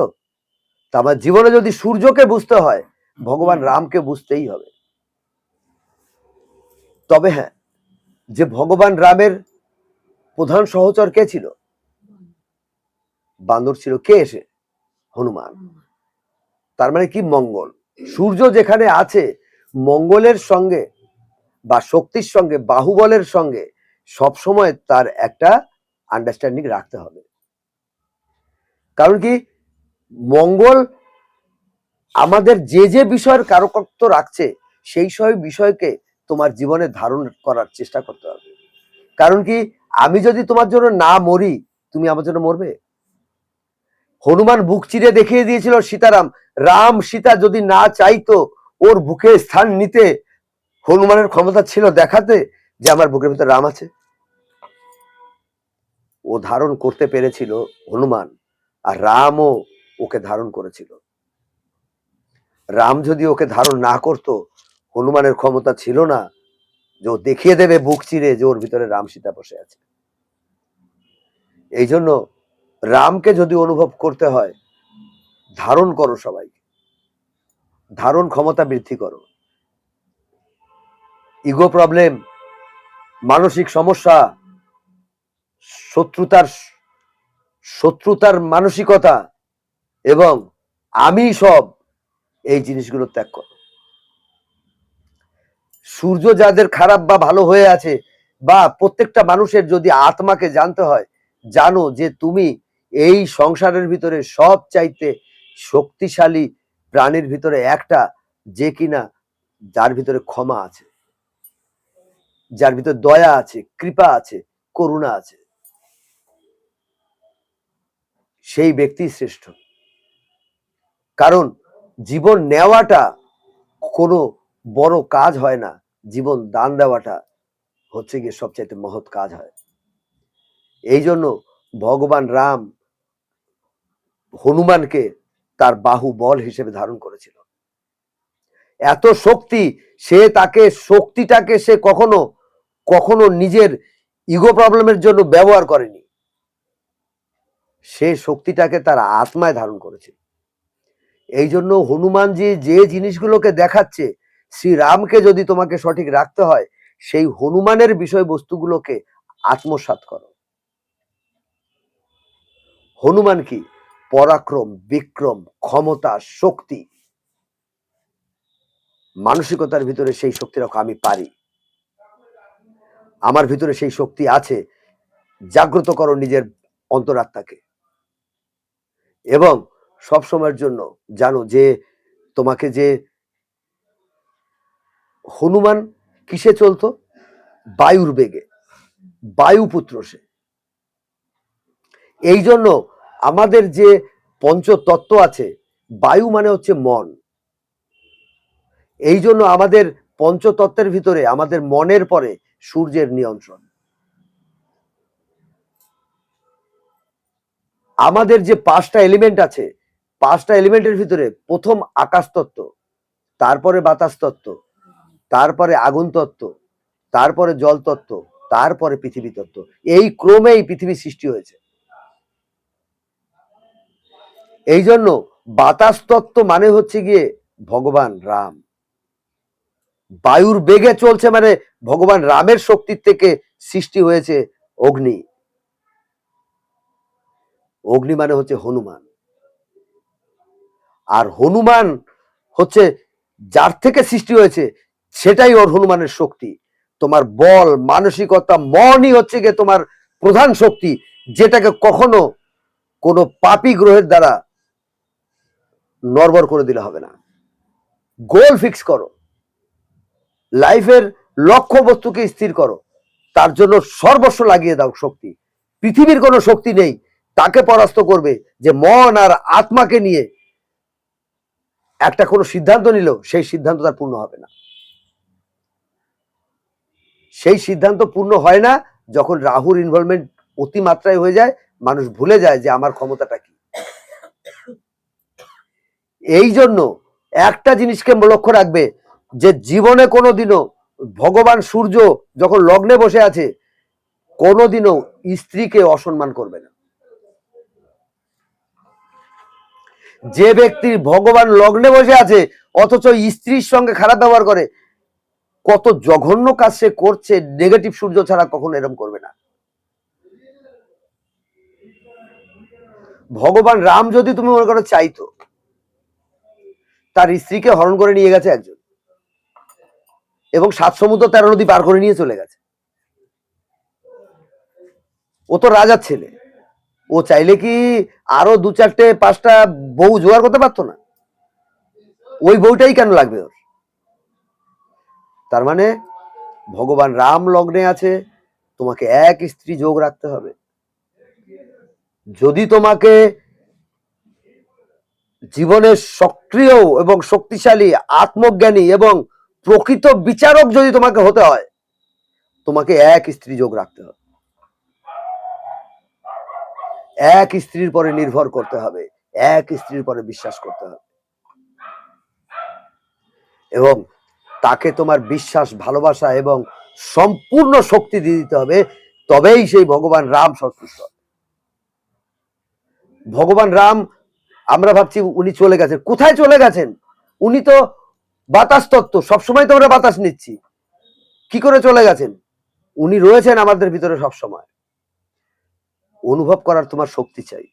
তার জীবনে যদি সূর্যকে বুঝতে হয় ভগবান রামকে বুঝতেই হবে। তবে হ্যাঁ, যে ভগবান রামের প্রধান সহচর কে ছিল? বান্দর ছিল। কে এসে? হনুমান। তার মানে কি? মঙ্গল। সূর্য যেখানে আছে মঙ্গলের সঙ্গে বা শক্তির সঙ্গে বাহুবলের সঙ্গে সবসময় তার একটা আন্ডারস্ট্যান্ডিং রাখতে হবে। কারণ কি মঙ্গল আমাদের যে যে বিষয়ের কারকত্ব রাখছে সেই সব বিষয়কে তোমার জীবনে ধারণ করার চেষ্টা করতে হবে। কারণ কি আমি যদি তোমার জন্য না মরি তুমি আমার জন্য মরবে? হনুমান বুক চিরে দেখিয়ে দিয়েছিল সীতারাম, রাম সীতা যদি না চাইতো ওর বুকে স্থান নিতে, হনুমানের ক্ষমতা ছিল দেখাতে যে আমার বুকের ভিতরে রাম আছে। ও ধারণ করতে পেরেছিল হনুমান, আর রামও ওকে ধারণ করেছিল। রাম যদি ওকে ধারণ না করতো হনুমানের ক্ষমতা ছিল না যে ও দেখিয়ে দেবে বুক চিরে যে ওর ভিতরে রাম সীতা বসে আছে। এই জন্য রামকে যদি অনুভব করতে হয় ধারণ করো, সবাইকে ধারণ ক্ষমতা বৃদ্ধি করো। ইগো প্রবলেম, মানসিক সমস্যা, শত্রুতার মানসিকতা এবং আমি সব, এই জিনিসগুলো ত্যাগ করো। সূর্য যাদের খারাপ বা ভালো হয়ে আছে, বা প্রত্যেকটা মানুষের যদি আত্মাকে জানতে হয়, জানো যে তুমি এই সংসারের ভিতরে সব চাইতে শক্তিশালী প্রাণীর ভিতরে একটা, যে কিনা যার ভিতরে ক্ষমা আছে, যার ভিতরে দয়া আছে, কৃপা আছে, করুণা আছে, সেই ব্যক্তি শ্রেষ্ঠ। কারণ জীবন নেওয়াটা কোনো বড় কাজ হয় না, জীবন দান দেওয়াটা হচ্ছে গিয়ে সবচাইতে মহৎ কাজ হয়। এই জন্য ভগবান রাম হনুমানকে তার বাহু বল হিসেবে ধারণ করেছিল। এত শক্তি, সে তাকে শক্তিটাকে সে কখনো কখনো নিজের ইগো প্রবলেমের জন্য ব্যবহার করেনি, সে শক্তিটাকে তার আত্মায় ধারণ করেছে। এই জন্য হনুমানজি যে জিনিসগুলোকে দেখাচ্ছে, শ্রীরামকে যদি তোমাকে সঠিক রাখতে হয়, সেই হনুমানের বিষয়বস্তুগুলোকে আত্মসাৎ করো। হনুমান কি? পরাক্রম, বিক্রম, ক্ষমতা, শক্তি। মানসিকতার ভিতরে সেই শক্তি রাখো, আমি পারি, আমার ভিতরে সেই শক্তি আছে। জাগ্রত করো নিজের অন্তরাত্মাকে, এবং সব সময়ের জন্য জানো যে তোমাকে যে হনুমান কিসে চলতো? বায়ুর বেগে, বায়ুপুত্র সে। এই জন্য আমাদের যে পঞ্চতত্ত্ব আছে, বায়ু মানে হচ্ছে মন। এই জন্য আমাদের পঞ্চতত্ত্বের ভিতরে আমাদের মনের পরে সূর্যের নিয়ন্ত্রণ। আমাদের যে 5টা এলিমেন্ট আছে, 5টা এলিমেন্টের ভিতরে প্রথম আকাশ তত্ত্ব, তারপরে বাতাস তত্ত্ব, তারপরে আগুন তত্ত্ব, তারপরে জল তত্ত্ব, তারপরে পৃথিবী তত্ত্ব। এই ক্রমেই পৃথিবী সৃষ্টি হয়েছে। এই জন্য বাতাস তত্ত্ব মানে হচ্ছে গিয়ে ভগবান রাম। বায়ুর বেগে চলছে মানে ভগবান রামের শক্তির থেকে সৃষ্টি হয়েছে অগ্নি। অগ্নি মানে হচ্ছে হনুমান। আর হনুমান হচ্ছে যার থেকে সৃষ্টি হয়েছে, সেটাই ওর হনুমানের শক্তি। তোমার বল, মানসিকতা, মনই হচ্ছে গিয়ে তোমার প্রধান শক্তি, যেটাকে কখনো কোনো পাপী গ্রহের দ্বারা নড়বড় করে দিলে হবে না। গোল ফিক্স করো, লাইফের লক্ষ্য বস্তুকে স্থির করো, তার জন্য সর্বস্ব লাগিয়ে দাও শক্তি। পৃথিবীর কোনো শক্তি নেই তাকে পরাস্ত করবে যে মন আর আত্মাকে নিয়ে একটা কোনো সিদ্ধান্ত নিল, সেই সিদ্ধান্ত তার পূর্ণ হবে না। সেই সিদ্ধান্ত পূর্ণ হয় না যখন রাহুর ইনভলভমেন্ট অতিমাত্রায় হয়ে যায়, মানুষ ভুলে যায় যে আমার ক্ষমতাটা কি। এই জন্য একটা জিনিসকে লক্ষ্য রাখবে, যে জীবনে কোনোদিনও ভগবান সূর্য যখন লগ্নে বসে আছে, কোনোদিনও স্ত্রীকে অসম্মান করবে না। যে ব্যক্তি ভগবান লগ্নে বসে আছে অথচ স্ত্রীর সঙ্গে খারাপ ব্যবহার করে, কত জঘন্য কাজ সে করছে, নেগেটিভ সূর্য ছাড়া কখনো এরকম করবে না। ভগবান রাম যদি তুমি মনে করো চাইতো, তার স্ত্রীকে হরণ করে নিয়ে গেছে একজন, এবং 7 সমুদ্র 13 নদী পার করে নিয়ে চলে গেছে। ও তো রাজার ছেলে, ও চাইলে কি আরো 2-4টে 5টা বউ জোগাড় করতে পারতো না? ওই বউটাই কেন লাগবে ওর? তার মানে ভগবান রাম লগ্নে আছে, তোমাকে এক স্ত্রী যোগ রাখতে হবে। যদি তোমাকে জীবনের সক্রিয় এবং শক্তিশালী আত্মজ্ঞানী এবং প্রকৃত বিচারক যদি তোমাকে হতে হয়, তোমাকে এক স্ত্রী যোগ রাখতে হবে, এক স্ত্রীর পরে নির্ভর করতে হবে, এক স্ত্রীর পরে বিশ্বাস করতে হবে, এবং তাকে তোমার বিশ্বাস, ভালোবাসা এবং সম্পূর্ণ শক্তি দিয়ে দিতে হবে। তবেই সেই ভগবান রাম সন্তুষ্ট। ভগবান রাম, আমরা ভাবছি উনি চলে গেছেন। কোথায় চলে গেছেন? উনি তো বাতাস তত্ত্ব, সবসময় তো আমরা বাতাস নিচ্ছি। কি করে চলে গেছেন? উনি রয়েছেন আমাদের ভিতরে সব সময়। অনুভব করার তোমার শক্তি চাই।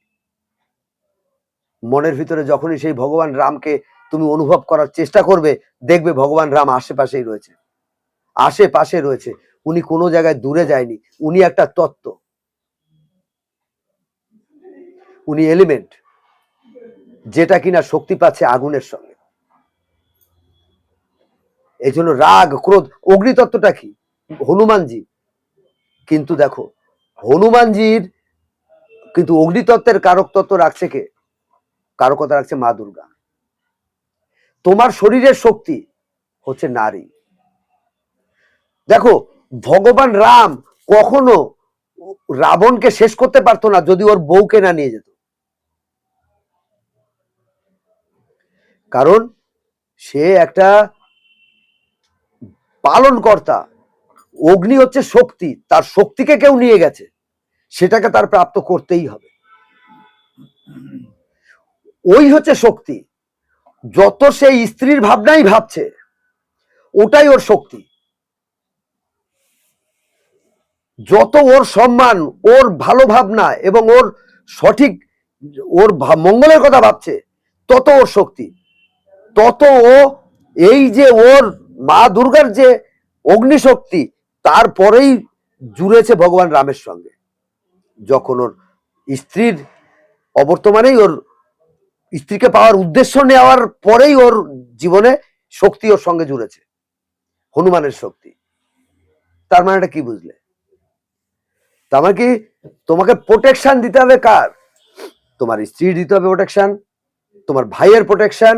মনের ভিতরে যখনই সেই ভগবান রামকে তুমি অনুভব করার চেষ্টা করবে, দেখবে ভগবান রাম আশেপাশেই রয়েছে, আশেপাশে রয়েছে। উনি কোনো জায়গায় দূরে যায়নি, উনি একটা তত্ত্ব। উনি এলিমেন্ট, যেটা কিনা শক্তি পাচ্ছে আগুনের সঙ্গে। এই জন্য রাগ ক্রোধ, অগ্নিতত্ত্বটা কি? হনুমানজি। কিন্তু দেখো হনুমানজির কিন্তু অগ্নিতত্ত্বের কারক তত্ত্ব রাখছে কে? কারকতা রাখছে মা দুর্গা। তোমার শরীরের শক্তি হচ্ছে নারী। দেখো ভগবান রাম কখনো রাবণকে শেষ করতে পারতো না যদি ওর বউকে না নিয়ে যেত। কারণ সে একটা পালনকর্তা। অগ্নি হচ্ছে শক্তি, তার শক্তিকে কেউ নিয়ে গেছে, সেটাকে তার প্রাপ্ত করতেই হবে। ওই হচ্ছে শক্তি। যত সেই স্ত্রীর ভাবনাই ভাবছে ওটাই ওর শক্তি। যত ওর সম্মান, ওর ভালো ভাবনা এবং ওর সঠিক ওর মঙ্গলের কথা ভাবছে তত ওর শক্তি। তত ও এই যে ওর মা দুর্গার যে অগ্নিশক্তি, তারপরেই জুড়েছে ভগবান রামের সঙ্গে। যখন ওর স্ত্রীর অবর্তমানেই ওর স্ত্রীকে পাওয়ার উদ্দেশ্য নেওয়ার পরেই ওর জীবনে শক্তি ওর সঙ্গে জুড়েছে, হনুমানের শক্তি। তার মানে এটা কি বুঝলে? তার মানে কি তোমাকে প্রোটেকশন দিতে হবে কার? তোমার স্ত্রীর দিতে হবে প্রোটেকশন, তোমার ভাইয়ের প্রোটেকশন,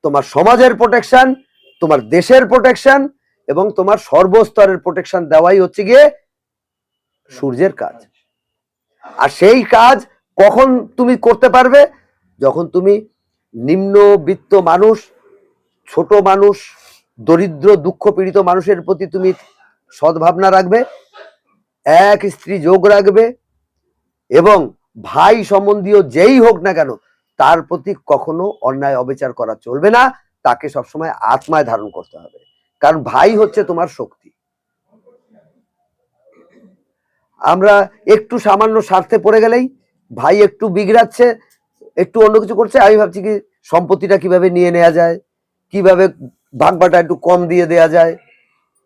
তোমার সমাজের প্রোটেকশন, তোমার দেশের প্রোটেকশন এবং তোমার সর্বস্তরের প্রোটেকশন দেওয়াই হচ্ছে গিয়ে সূর্যের কাজ। আর সেই কাজ কখন তুমি করতে পারবে? যখন তুমি নিম্নবিত্ত মানুষ, ছোট মানুষ, দরিদ্র দুঃখ পীড়িত মানুষের প্রতি তুমি সদ্ভাবনা রাখবে, এক স্ত্রী যোগ রাখবে, এবং ভাই সম্বন্ধীয় যেই হোক না কেন তার প্রতি কখনো অন্যায় অবিচার করা চলবে না। তাকে সবসময় আত্মায় ধারণ করতে হবে, কারণ ভাই হচ্ছে তোমার শক্তি। আমরা একটু সামান্য স্বার্থে পড়ে গেলেই, ভাই একটু বিগড়াচ্ছে, একটু অন্য কিছু করছে, আমি ভাবছি কি সম্পত্তিটা কিভাবে নিয়ে নেওয়া যায়, কিভাবে ভাগবাটা একটু কম দিয়ে দেয়া যায়।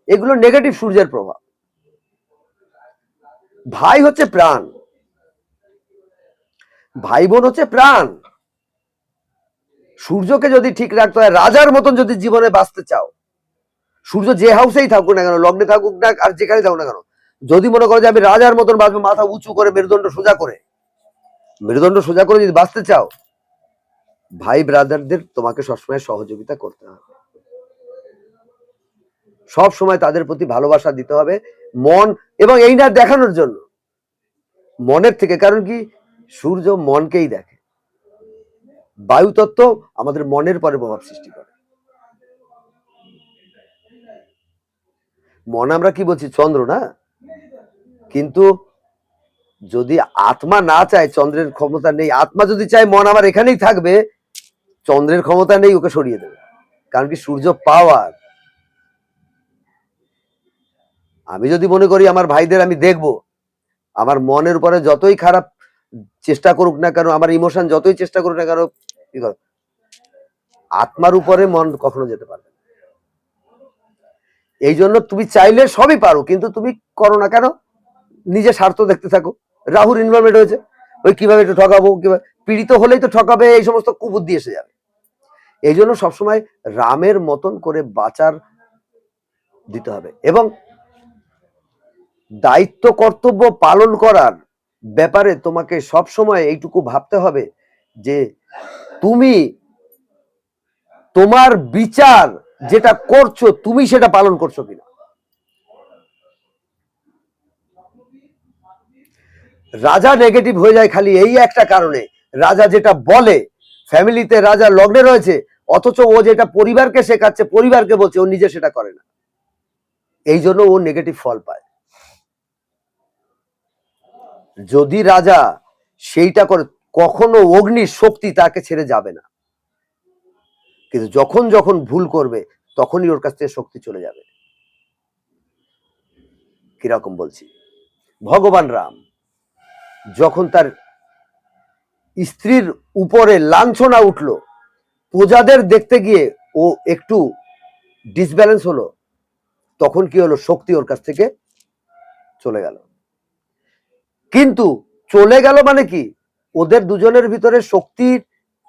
এগুলো নেগেটিভ সূর্যের প্রভাব। ভাই হচ্ছে প্রাণ, ভাই বোন হচ্ছে প্রাণ। সূর্যকে যদি ঠিক রাখতে হয়, রাজার মতন যদি জীবনে বাঁচতে চাও, সূর্য যে হাউসেই থাকুক না কেন, লগ্নে থাকুক না আর যেখানে থাকুক না কেন, যদি মনে করো যে আমি রাজার মতন বাঁচবো, মাথা উঁচু করে মেরুদণ্ড সোজা করে যদি বাঁচতে চাও, ভাই ব্রাদারদের তোমাকে সবসময় সহযোগিতা করতে হবে, সব সময় তাদের প্রতি ভালোবাসা দিতে হবে, মন এবং এই না দেখানোর জন্য, মনের থেকে। কারণ কি সূর্য মনকেই দেখে। বায়ুতত্ত্ব আমাদের মনের পরে প্রভাব সৃষ্টি করে। মন আমরা কি বলছি? চন্দ্র না? কিন্তু যদি আত্মা না চায়, চন্দ্রের ক্ষমতা নেই, আত্মা যদি চায় মন আমার এখানেই থাকবে, চন্দ্রের ক্ষমতা নেই, ওকে সরিয়ে দেবে। কারণ কি সূর্য পাওয়ার। আমি যদি মনে করি আমার ভাইদের আমি দেখব, আমার মনের উপরে যতই খারাপ চেষ্টা করুক না কেন, আমার ইমোশন যতই চেষ্টা করুক না কেন, কি কর, আত্মার উপরে মন কখনো যেতে পারবে না। এই জন্য তুমি চাইলে সবই পারো, কিন্তু তুমি করো না কেন? নিজের স্বার্থ দেখতে থাকো। রাহুর ইনভলভমেন্ট হয়েছে, ওই কিভাবে একটু ঠকাবো, কিভাবে পীড়িত হলেই তো ঠকাবে, এই সমস্ত কুবুদ্ধি এসে যাবে। এই জন্য সবসময় রামের মতন করে বাঁচার দিতে হবে, এবং দায়িত্ব কর্তব্য পালন করার ব্যাপারে তোমাকে সবসময় এইটুকু ভাবতে হবে যে তুমি তোমার বিচার যেটা করছো, তুমি সেটা পালন করছো কিনা। রাজা নেগেটিভ হয়ে যায় খালি এই একটা কারণে, রাজা যেটা বলে, ফ্যামিলিতে রাজা লগ্নে রয়েছে, অথচ ও যেটা পরিবারকে শেখাচ্ছে, পরিবারকে বলছে, ও নিজে সেটা করে না। এই জন্য ও নেগেটিভ ফল পায়। যদি রাজা সেইটা করে, কখনো অগ্নির শক্তি তাকে ছেড়ে যাবে না। কিন্তু যখন যখন ভুল করবে, তখনই ওর কাছ থেকে শক্তি চলে যাবে। কিরকম বলছি? ভগবান রাম যখন তার স্ত্রীর উপরে লাঞ্ছনা উঠলো, প্রজাদের দেখতে গিয়ে ও একটু ডিসব্যালেন্স হলো, তখন কি হলো? শক্তি ওর কাছ থেকে চলে গেল। কিন্তু চলে গেল মানে কি? ওদের দুজনের ভিতরে শক্তির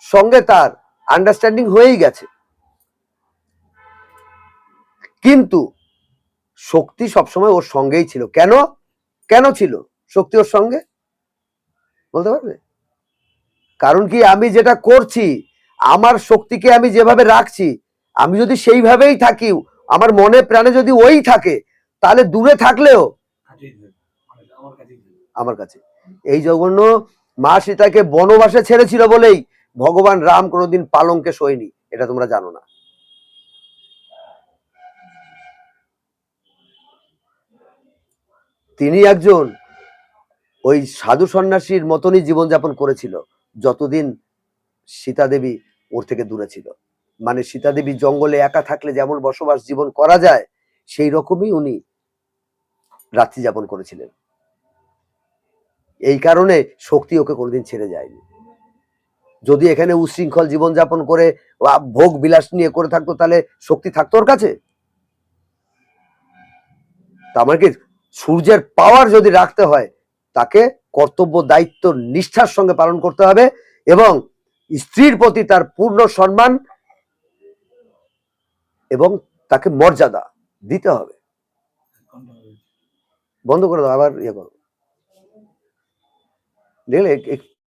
সঙ্গে তার আন্ডারস্ট্যান্ডিং হয়েই গেছে, কিন্তু শক্তি সবসময় ওর সঙ্গেই ছিল। কেন কেন ছিল শক্তি ওর সঙ্গে বলতে পারবে? কারণ কি, আমি যেটা করছি, আমার শক্তিকে আমি যেভাবে রাখছি, আমি যদি সেইভাবেই থাকি, আমার মনে প্রাণে যদি ওই থাকে, তাহলে দূরে থাকলেও আমার কাছে। এই জঘন্য মা সীতাকে বনবাসে ছেড়েছিল বলেই ভগবান রাম কোনোদিন পালঙ্কে শোয়নি, এটা তোমরা জানো না। তিনি একজন ওই সাধু সন্ন্যাসীর মতনই জীবনযাপন করেছিল যতদিন সীতা দেবী ওর থেকে দূরে ছিল। মানে সীতা দেবী জঙ্গলে একা থাকলে যেমন বসবাস জীবন করা যায়, সেই রকমই উনি রাত্রি যাপন করেছিলেন। এই কারণে শক্তি ওকে কোনোদিন ছেড়ে যায়নি। যদি এখানে উশৃঙ্খল জীবনযাপন করে ভোগ বিলাস নিয়ে করে থাকতো, তাহলে শক্তি থাকতো ওর কাছে? তার মানে কি, সূর্যের পাওয়ার যদি রাখতে হয়, তাকে কর্তব্য দায়িত্ব নিষ্ঠার সঙ্গে পালন করতে হবে এবং স্ত্রীর প্রতি তার পূর্ণ সম্মান এবং তাকে মর্যাদা দিতে হবে। বন্ধ করে দাও, আবার ইয়ে করো, দেখলে